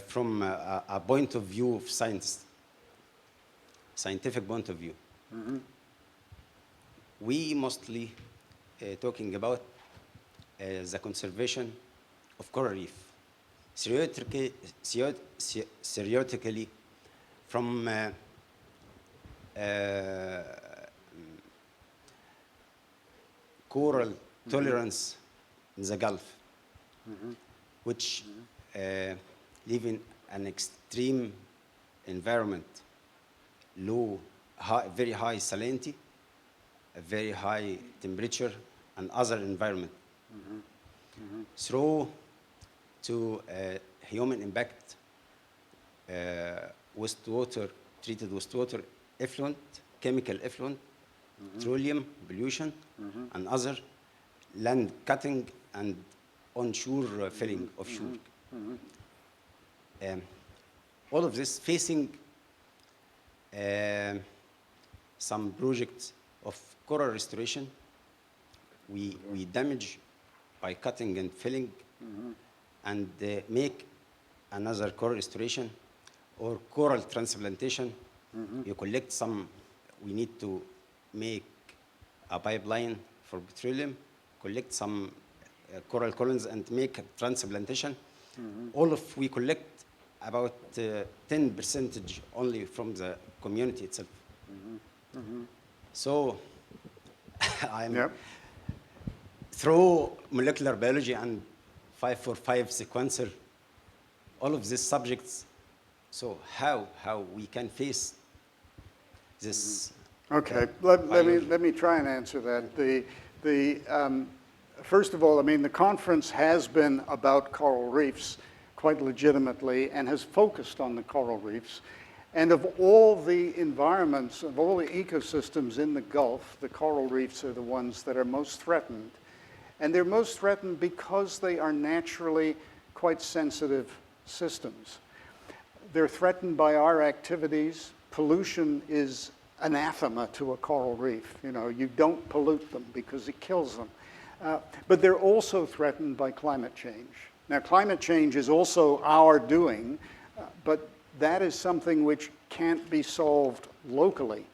from a point of view of scientific point of view. We mostly talking about the conservation of coral reef, theoretically from coral tolerance in the Gulf, which live in an extreme environment, low very high salinity, a very high temperature, and other environment. Through to human impact, wastewater, treated wastewater effluent, chemical effluent, petroleum pollution, and other land cutting and onshore filling offshore. All of this facing some projects of coral restoration. We damage by cutting and filling, and make another coral restoration or coral transplantation. You collect some, we need to make a pipeline for petroleum, collect some coral colonies and make a transplantation. We collect about 10% only from the community itself. So I'm through molecular biology and 545 sequencer, all of these subjects. So how we can face this? Okay, let me try and answer that. First of all, I mean, the conference has been about coral reefs quite legitimately and has focused on the coral reefs. And of all the environments, of all the ecosystems in the Gulf, the coral reefs are the ones that are most threatened. And they're most threatened because they are naturally quite sensitive systems. They're threatened by our activities. Pollution is anathema to a coral reef. You know, you don't pollute them because it kills them. But they're also threatened by climate change. Now, climate change is also our doing, but that is something which can't be solved locally.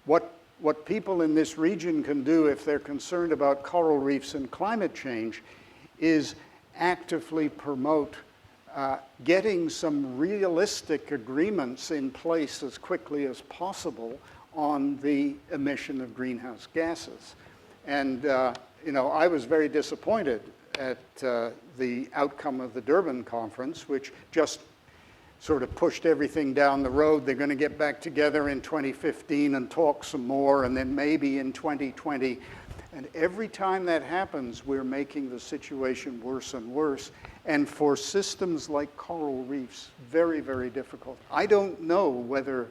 What people in this region can do if they're concerned about coral reefs and climate change is actively promote getting some realistic agreements in place as quickly as possible on the emission of greenhouse gases. And you know, I was very disappointed at the outcome of the Durban conference, which just sort of pushed everything down the road. They're going to get back together in 2015 and talk some more, and then maybe in 2020. And every time that happens, we're making the situation worse and worse. And for systems like coral reefs, very, very difficult. I don't know whether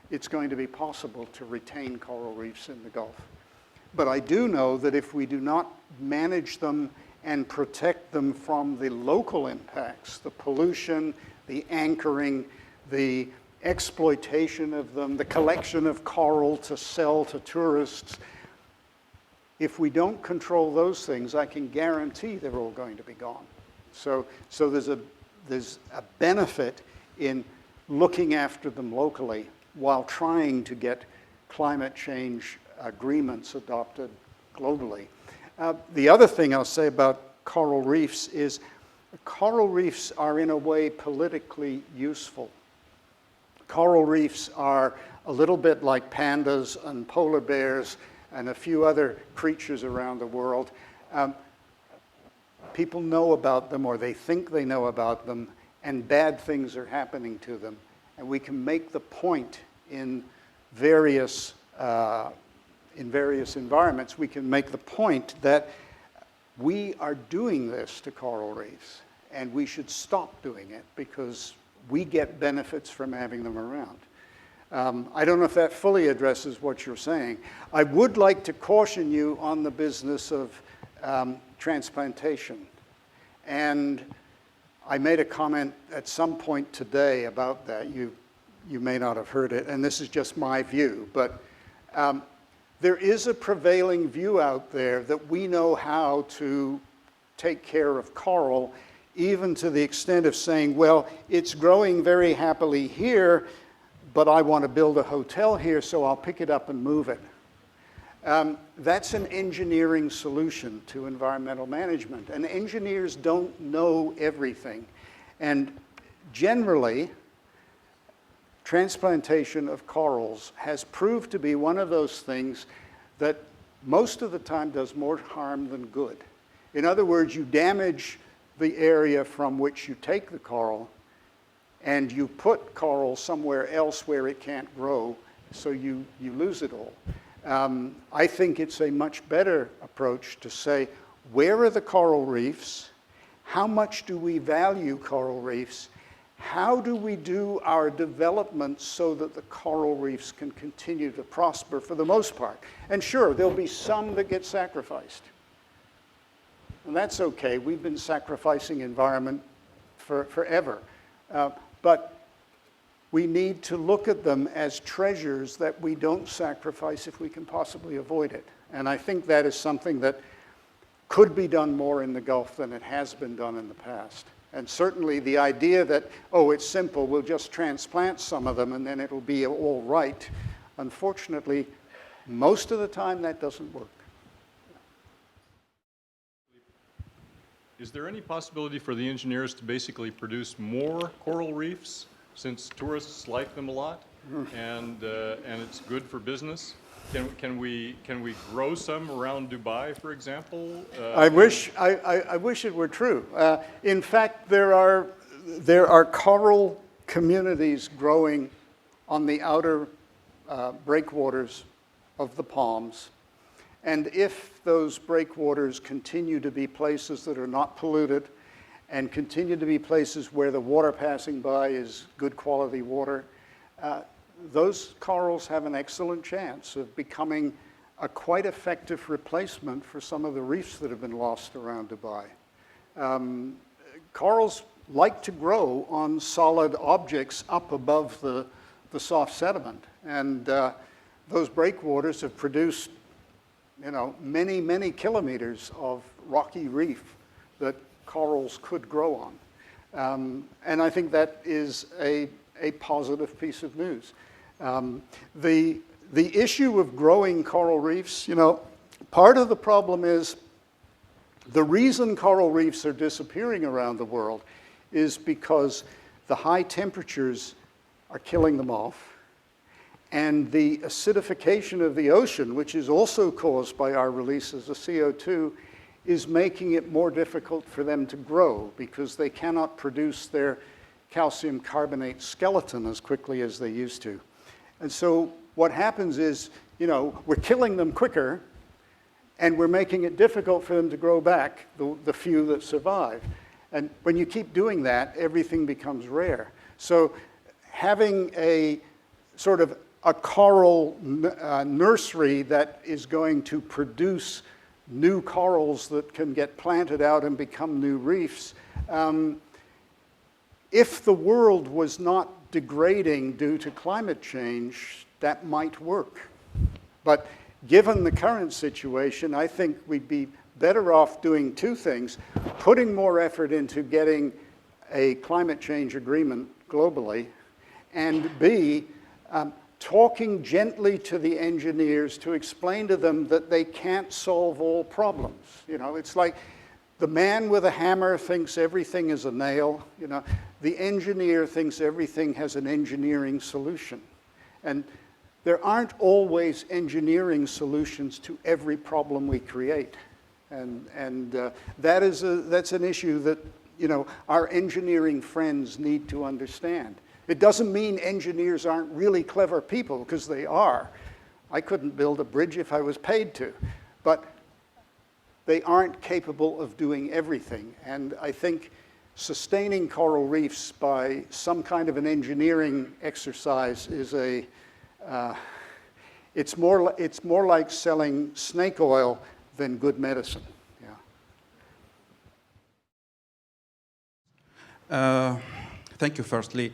it's going to be possible to retain coral reefs in the Gulf. But I do know that if we do not manage them and protect them from the local impacts, the pollution, the anchoring, the exploitation of them, the collection of coral to sell to tourists, if we don't control those things, I can guarantee they're all going to be gone. So there's a benefit in looking after them locally while trying to get climate change agreements adopted globally. The other thing I'll say about coral reefs is coral reefs are in a way politically useful. Coral reefs are a little bit like pandas and polar bears and a few other creatures around the world. People know about them, or they think they know about them, and bad things are happening to them. And we can make the point in various environments, we can make the point that we are doing this to coral reefs, and we should stop doing it because we get benefits from having them around. I don't know if that fully addresses what you're saying. I would like to caution you on the business of transplantation. And I made a comment at some point today about that. You may not have heard it, and this is just my view, but there is a prevailing view out there that we know how to take care of coral, even to the extent of saying, well, it's growing very happily here, but I want to build a hotel here, so I'll pick it up and move it. That's an engineering solution to environmental management, and engineers don't know everything. And generally, transplantation of corals has proved to be one of those things that most of the time does more harm than good. In other words, you damage the area from which you take the coral, and you put coral somewhere else where it can't grow, so you lose it all. I think it's a much better approach to say, where are the coral reefs? How much do we value coral reefs? How do we do our development so that the coral reefs can continue to prosper for the most part? And sure, there'll be some that get sacrificed. And that's okay. We've been sacrificing environment forever. But we need to look at them as treasures that we don't sacrifice if we can possibly avoid it. And I think that is something that could be done more in the Gulf than it has been done in the past. And certainly the idea that, oh, it's simple, we'll just transplant some of them and then it'll be all right. Unfortunately, most of the time that doesn't work. Is there any possibility for the engineers to basically produce more coral reefs, since tourists like them a lot, and it's good for business? Can we grow some around Dubai, for example? I wish it were true. In fact, there are coral communities growing on the outer breakwaters of the palms. And if those breakwaters continue to be places that are not polluted and continue to be places where the water passing by is good quality water, those corals have an excellent chance of becoming a quite effective replacement for some of the reefs that have been lost around Dubai. Corals like to grow on solid objects up above the soft sediment. And those breakwaters have produced many, many kilometers of rocky reef that corals could grow on. And I think that is a positive piece of news. The issue of growing coral reefs, part of the problem is the reason coral reefs are disappearing around the world is because the high temperatures are killing them off. And the acidification of the ocean, which is also caused by our releases of CO2, is making it more difficult for them to grow because they cannot produce their calcium carbonate skeleton as quickly as they used to. And so what happens is, we're killing them quicker and we're making it difficult for them to grow back, the few that survive. And when you keep doing that, everything becomes rare. So having a sort of a coral nursery that is going to produce new corals that can get planted out and become new reefs. If the world was not degrading due to climate change, that might work. But given the current situation, I think we'd be better off doing two things: putting more effort into getting a climate change agreement globally, and B, talking gently to the engineers to explain to them that they can't solve all problems. It's like the man with a hammer thinks everything is a nail. The engineer thinks everything has an engineering solution. And there aren't always engineering solutions to every problem we create. And that's an issue that our engineering friends need to understand. It doesn't mean engineers aren't really clever people, because they are. I couldn't build a bridge if I was paid to. But they aren't capable of doing everything. And I think sustaining coral reefs by some kind of an engineering exercise is it's more like selling snake oil than good medicine. Yeah. Thank you, firstly.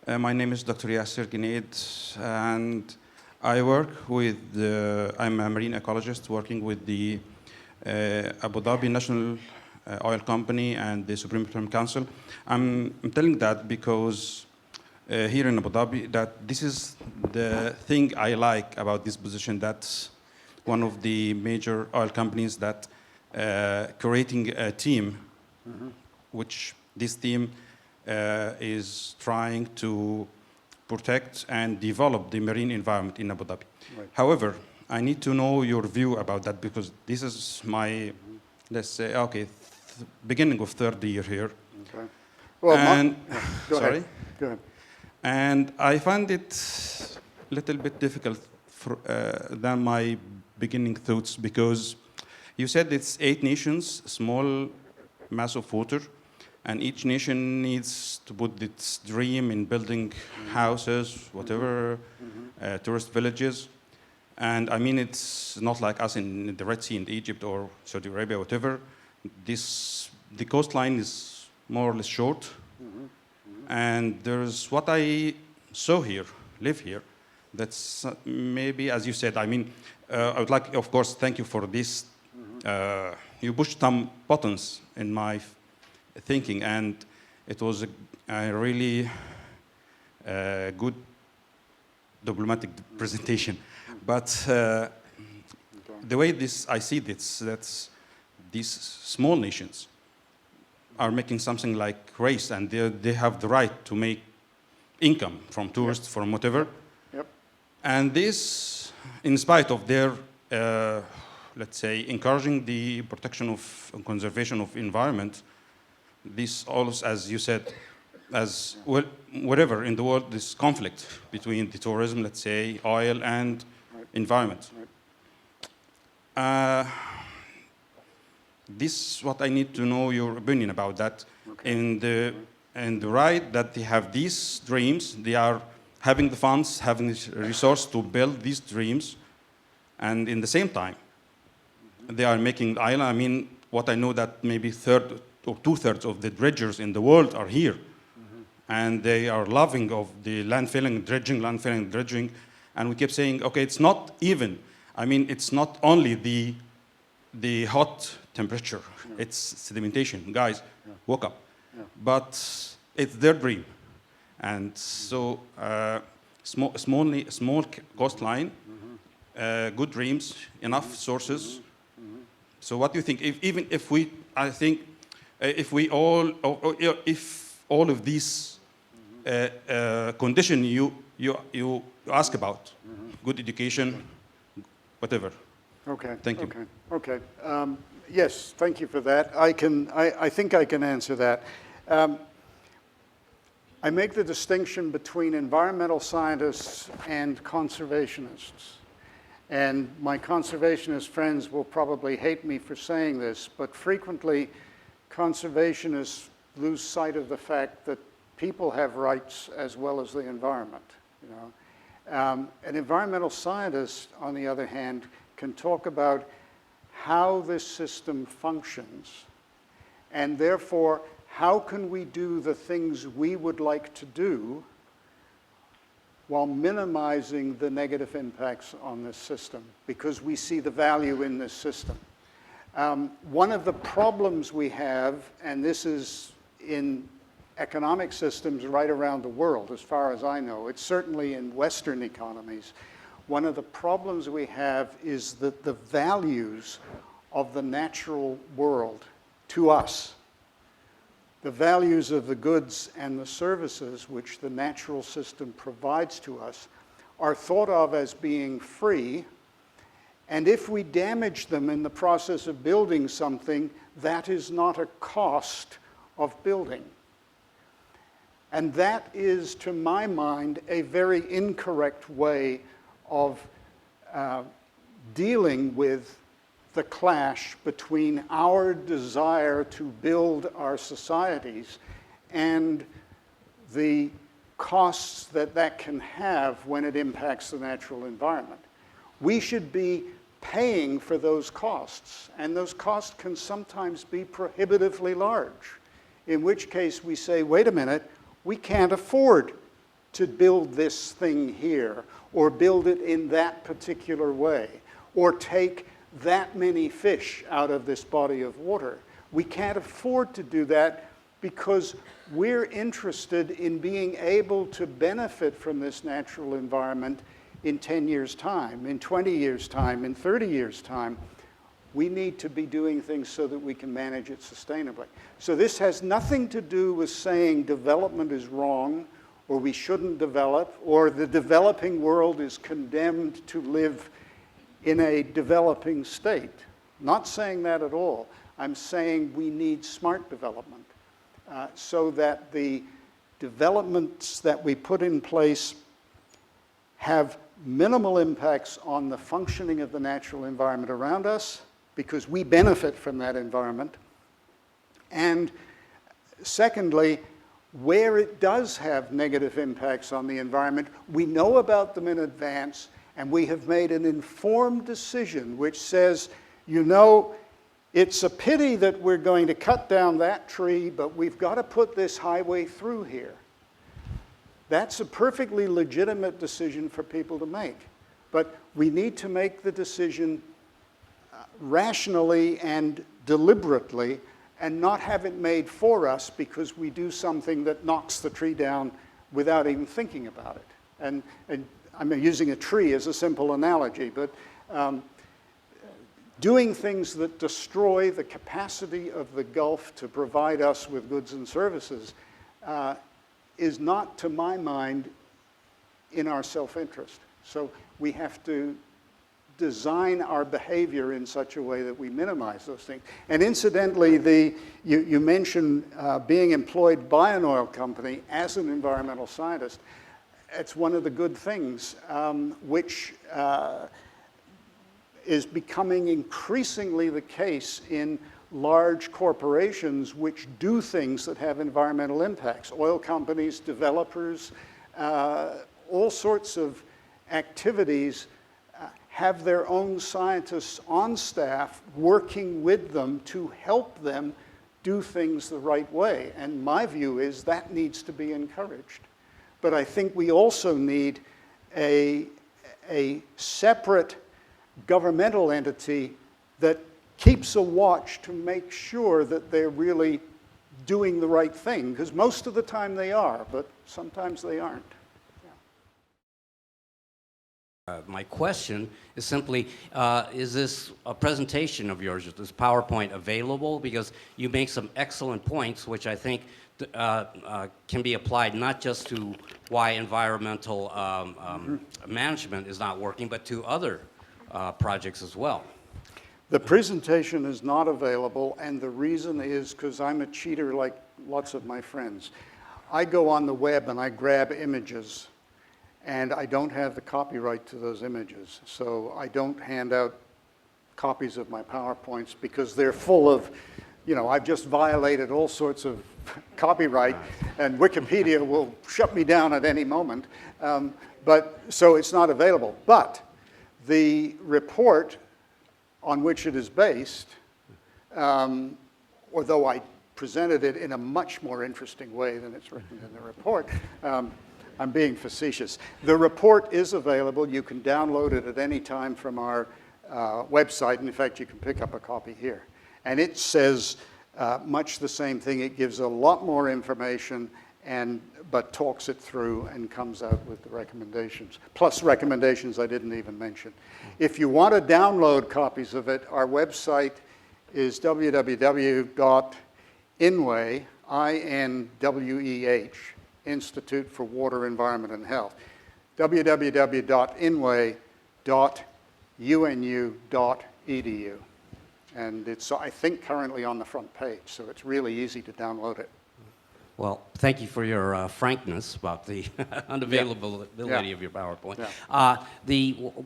My name is Dr. Yasser Gneid, and I work with I'm a marine ecologist working with the Abu Dhabi National Oil Company and the Supreme Petroleum Council. I'm telling that because here in Abu Dhabi, that this is the thing I like about this position. That's one of the major oil companies that creating a team, which this team is trying to protect and develop the marine environment in Abu Dhabi. Right. However, I need to know your view about that, because this is my, let's say, beginning of third year here. Okay. Well, and go sorry. Ahead. Go ahead. And I find it little bit difficult than my beginning thoughts, because you said it's 8 nations, small mass of water, and each nation needs to put its dream in building houses, whatever, tourist villages. And I mean, it's not like us in the Red Sea in Egypt or Saudi Arabia, whatever. The coastline is more or less short. And there's what I saw here, live here, that's maybe, as you said, I mean, I would like, of course, thank you for this. You pushed some buttons in my thinking, and it was a really good diplomatic presentation. But the way I see this, that's these small nations are making something like race, and they have the right to make income from tourists, from whatever. Yep. And this, in spite of their, let's say, encouraging the protection of and conservation of environment, this also, as you said, as well, wherever in the world, this conflict between the tourism, let's say, oil and environment. This is what I need to know your opinion about that. Okay. And the right that they have these dreams, they are having the funds, having the resource to build these dreams, and in the same time, they are making the island. I mean, what I know that maybe 1/3 or 2/3 of the dredgers in the world are here, and they are loving of the landfilling, dredging, and we keep saying, okay, it's not even. I mean, it's not only the hot temperature, it's sedimentation. Guys, woke up. But it's their dream. And so small coastline, good dreams, enough sources. So what do you think? If all of these condition you ask about, good education, whatever. Okay. Thank you. Okay. Yes, thank you for that. I think I can answer that. I make the distinction between environmental scientists and conservationists. And my conservationist friends will probably hate me for saying this, but frequently conservationists lose sight of the fact that people have rights as well as the environment. You know? An environmental scientist, on the other hand, can talk about how this system functions, and therefore, how can we do the things we would like to do while minimizing the negative impacts on this system, because we see the value in this system. One of the problems we have, and this is in economic systems right around the world, as far as I know, it's certainly in Western economies, one of the problems we have is that the values of the natural world to us, the values of the goods and the services which the natural system provides to us, are thought of as being free, and if we damage them in the process of building something, that is not a cost of building. And that is, to my mind, a very incorrect way of dealing with the clash between our desire to build our societies and the costs that that can have when it impacts the natural environment. We should be paying for those costs, and those costs can sometimes be prohibitively large, in which case we say, wait a minute, we can't afford to build this thing here, or build it in that particular way, or take that many fish out of this body of water. We can't afford to do that because we're interested in being able to benefit from this natural environment in 10 years' time, in 20 years' time, in 30 years' time. We need to be doing things so that we can manage it sustainably. So this has nothing to do with saying development is wrong, or we shouldn't develop, or the developing world is condemned to live in a developing state. Not saying that at all. I'm saying we need smart development so that the developments that we put in place have minimal impacts on the functioning of the natural environment around us because we benefit from that environment. And secondly, where it does have negative impacts on the environment, we know about them in advance, and we have made an informed decision which says, you know, it's a pity that we're going to cut down that tree, but we've got to put this highway through here. That's a perfectly legitimate decision for people to make. But we need to make the decision rationally and deliberately and not have it made for us because we do something that knocks the tree down without even thinking about it. And I'm using a tree as a simple analogy, but doing things that destroy the capacity of the Gulf to provide us with goods and services is not, to my mind, in our self-interest. So we have to design our behavior in such a way that we minimize those things. And incidentally, you mentioned being employed by an oil company as an environmental scientist. It's one of the good things which is becoming increasingly the case in large corporations which do things that have environmental impacts. Oil companies, developers, all sorts of activities have their own scientists on staff working with them to help them do things the right way. And my view is that needs to be encouraged. But I think we also need a separate governmental entity that keeps a watch to make sure that they're really doing the right thing, because most of the time they are, but sometimes they aren't. My question is simply, is this a presentation of yours, this PowerPoint, available? Because you make some excellent points, which I think can be applied not just to why environmental management is not working, but to other projects as well. The presentation is not available, and the reason is because I'm a cheater like lots of my friends. I go on the web and I grab images, and I don't have the copyright to those images. So I don't hand out copies of my PowerPoints because they're full of, you know, I've just violated all sorts of copyright, and Wikipedia will shut me down at any moment. So it's not available. But the report on which it is based, although I presented it in a much more interesting way than it's written in the report, I'm being facetious. The report is available. You can download it at any time from our website. And in fact, you can pick up a copy here. And it says much the same thing. It gives a lot more information, but talks it through and comes out with the recommendations, plus recommendations I didn't even mention. If you want to download copies of it, our website is www.inweh, I-N-W-E-H, Institute for Water, Environment, and Health, www.inweh.unu.edu. And it's, I think, currently on the front page, so it's really easy to download it. Well, thank you for your frankness about the unavailability of your PowerPoint. Yeah.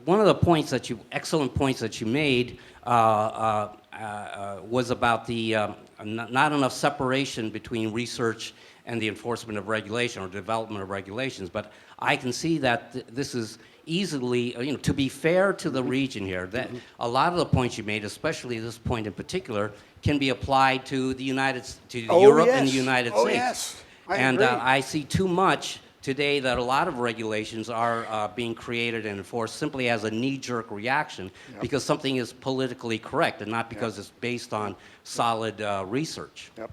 One of the points that excellent points that you made was about the not enough separation between research and the enforcement of regulation or development of regulations. But I can see that this is easily, you know, to be fair to the region here, that a lot of the points you made, especially this point in particular, can be applied to the Europe and the United States. Yes, I agree. agree. I see too much today that a lot of regulations are being created and enforced simply as a knee-jerk reaction because something is politically correct and not because it's based on solid research. Yep.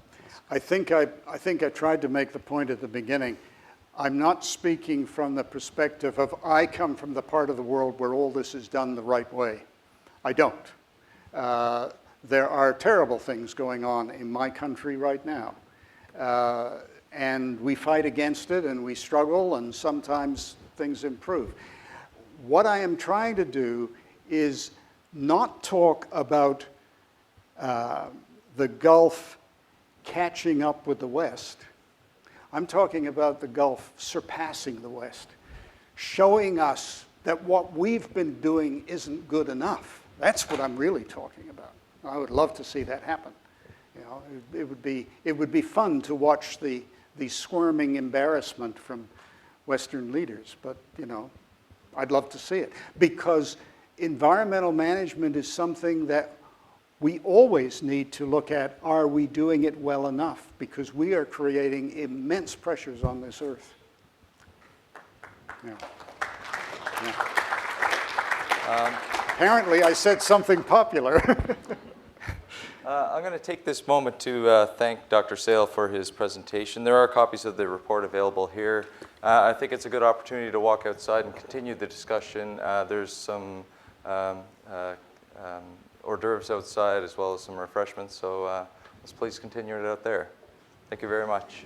I think I tried to make the point at the beginning. I'm not speaking from the perspective of I come from the part of the world where all this is done the right way. I don't. There are terrible things going on in my country right now. And we fight against it and we struggle and sometimes things improve. What I am trying to do is not talk about the Gulf catching up with the West. I'm talking about the Gulf surpassing the West, showing us that what we've been doing isn't good enough. That's what I'm really talking about. I would love to see that happen. You know, it would be fun to watch the squirming embarrassment from Western leaders, but you know, I'd love to see it, because environmental management is something that we always need to look at. Are we doing it well enough? Because we are creating immense pressures on this earth. Yeah. Yeah. Apparently I said something popular. I'm going to take this moment to thank Dr. Sale for his presentation. There are copies of the report available here. I think it's a good opportunity to walk outside and continue the discussion. There's some hors d'oeuvres outside as well as some refreshments, so let's please continue it out there. Thank you very much.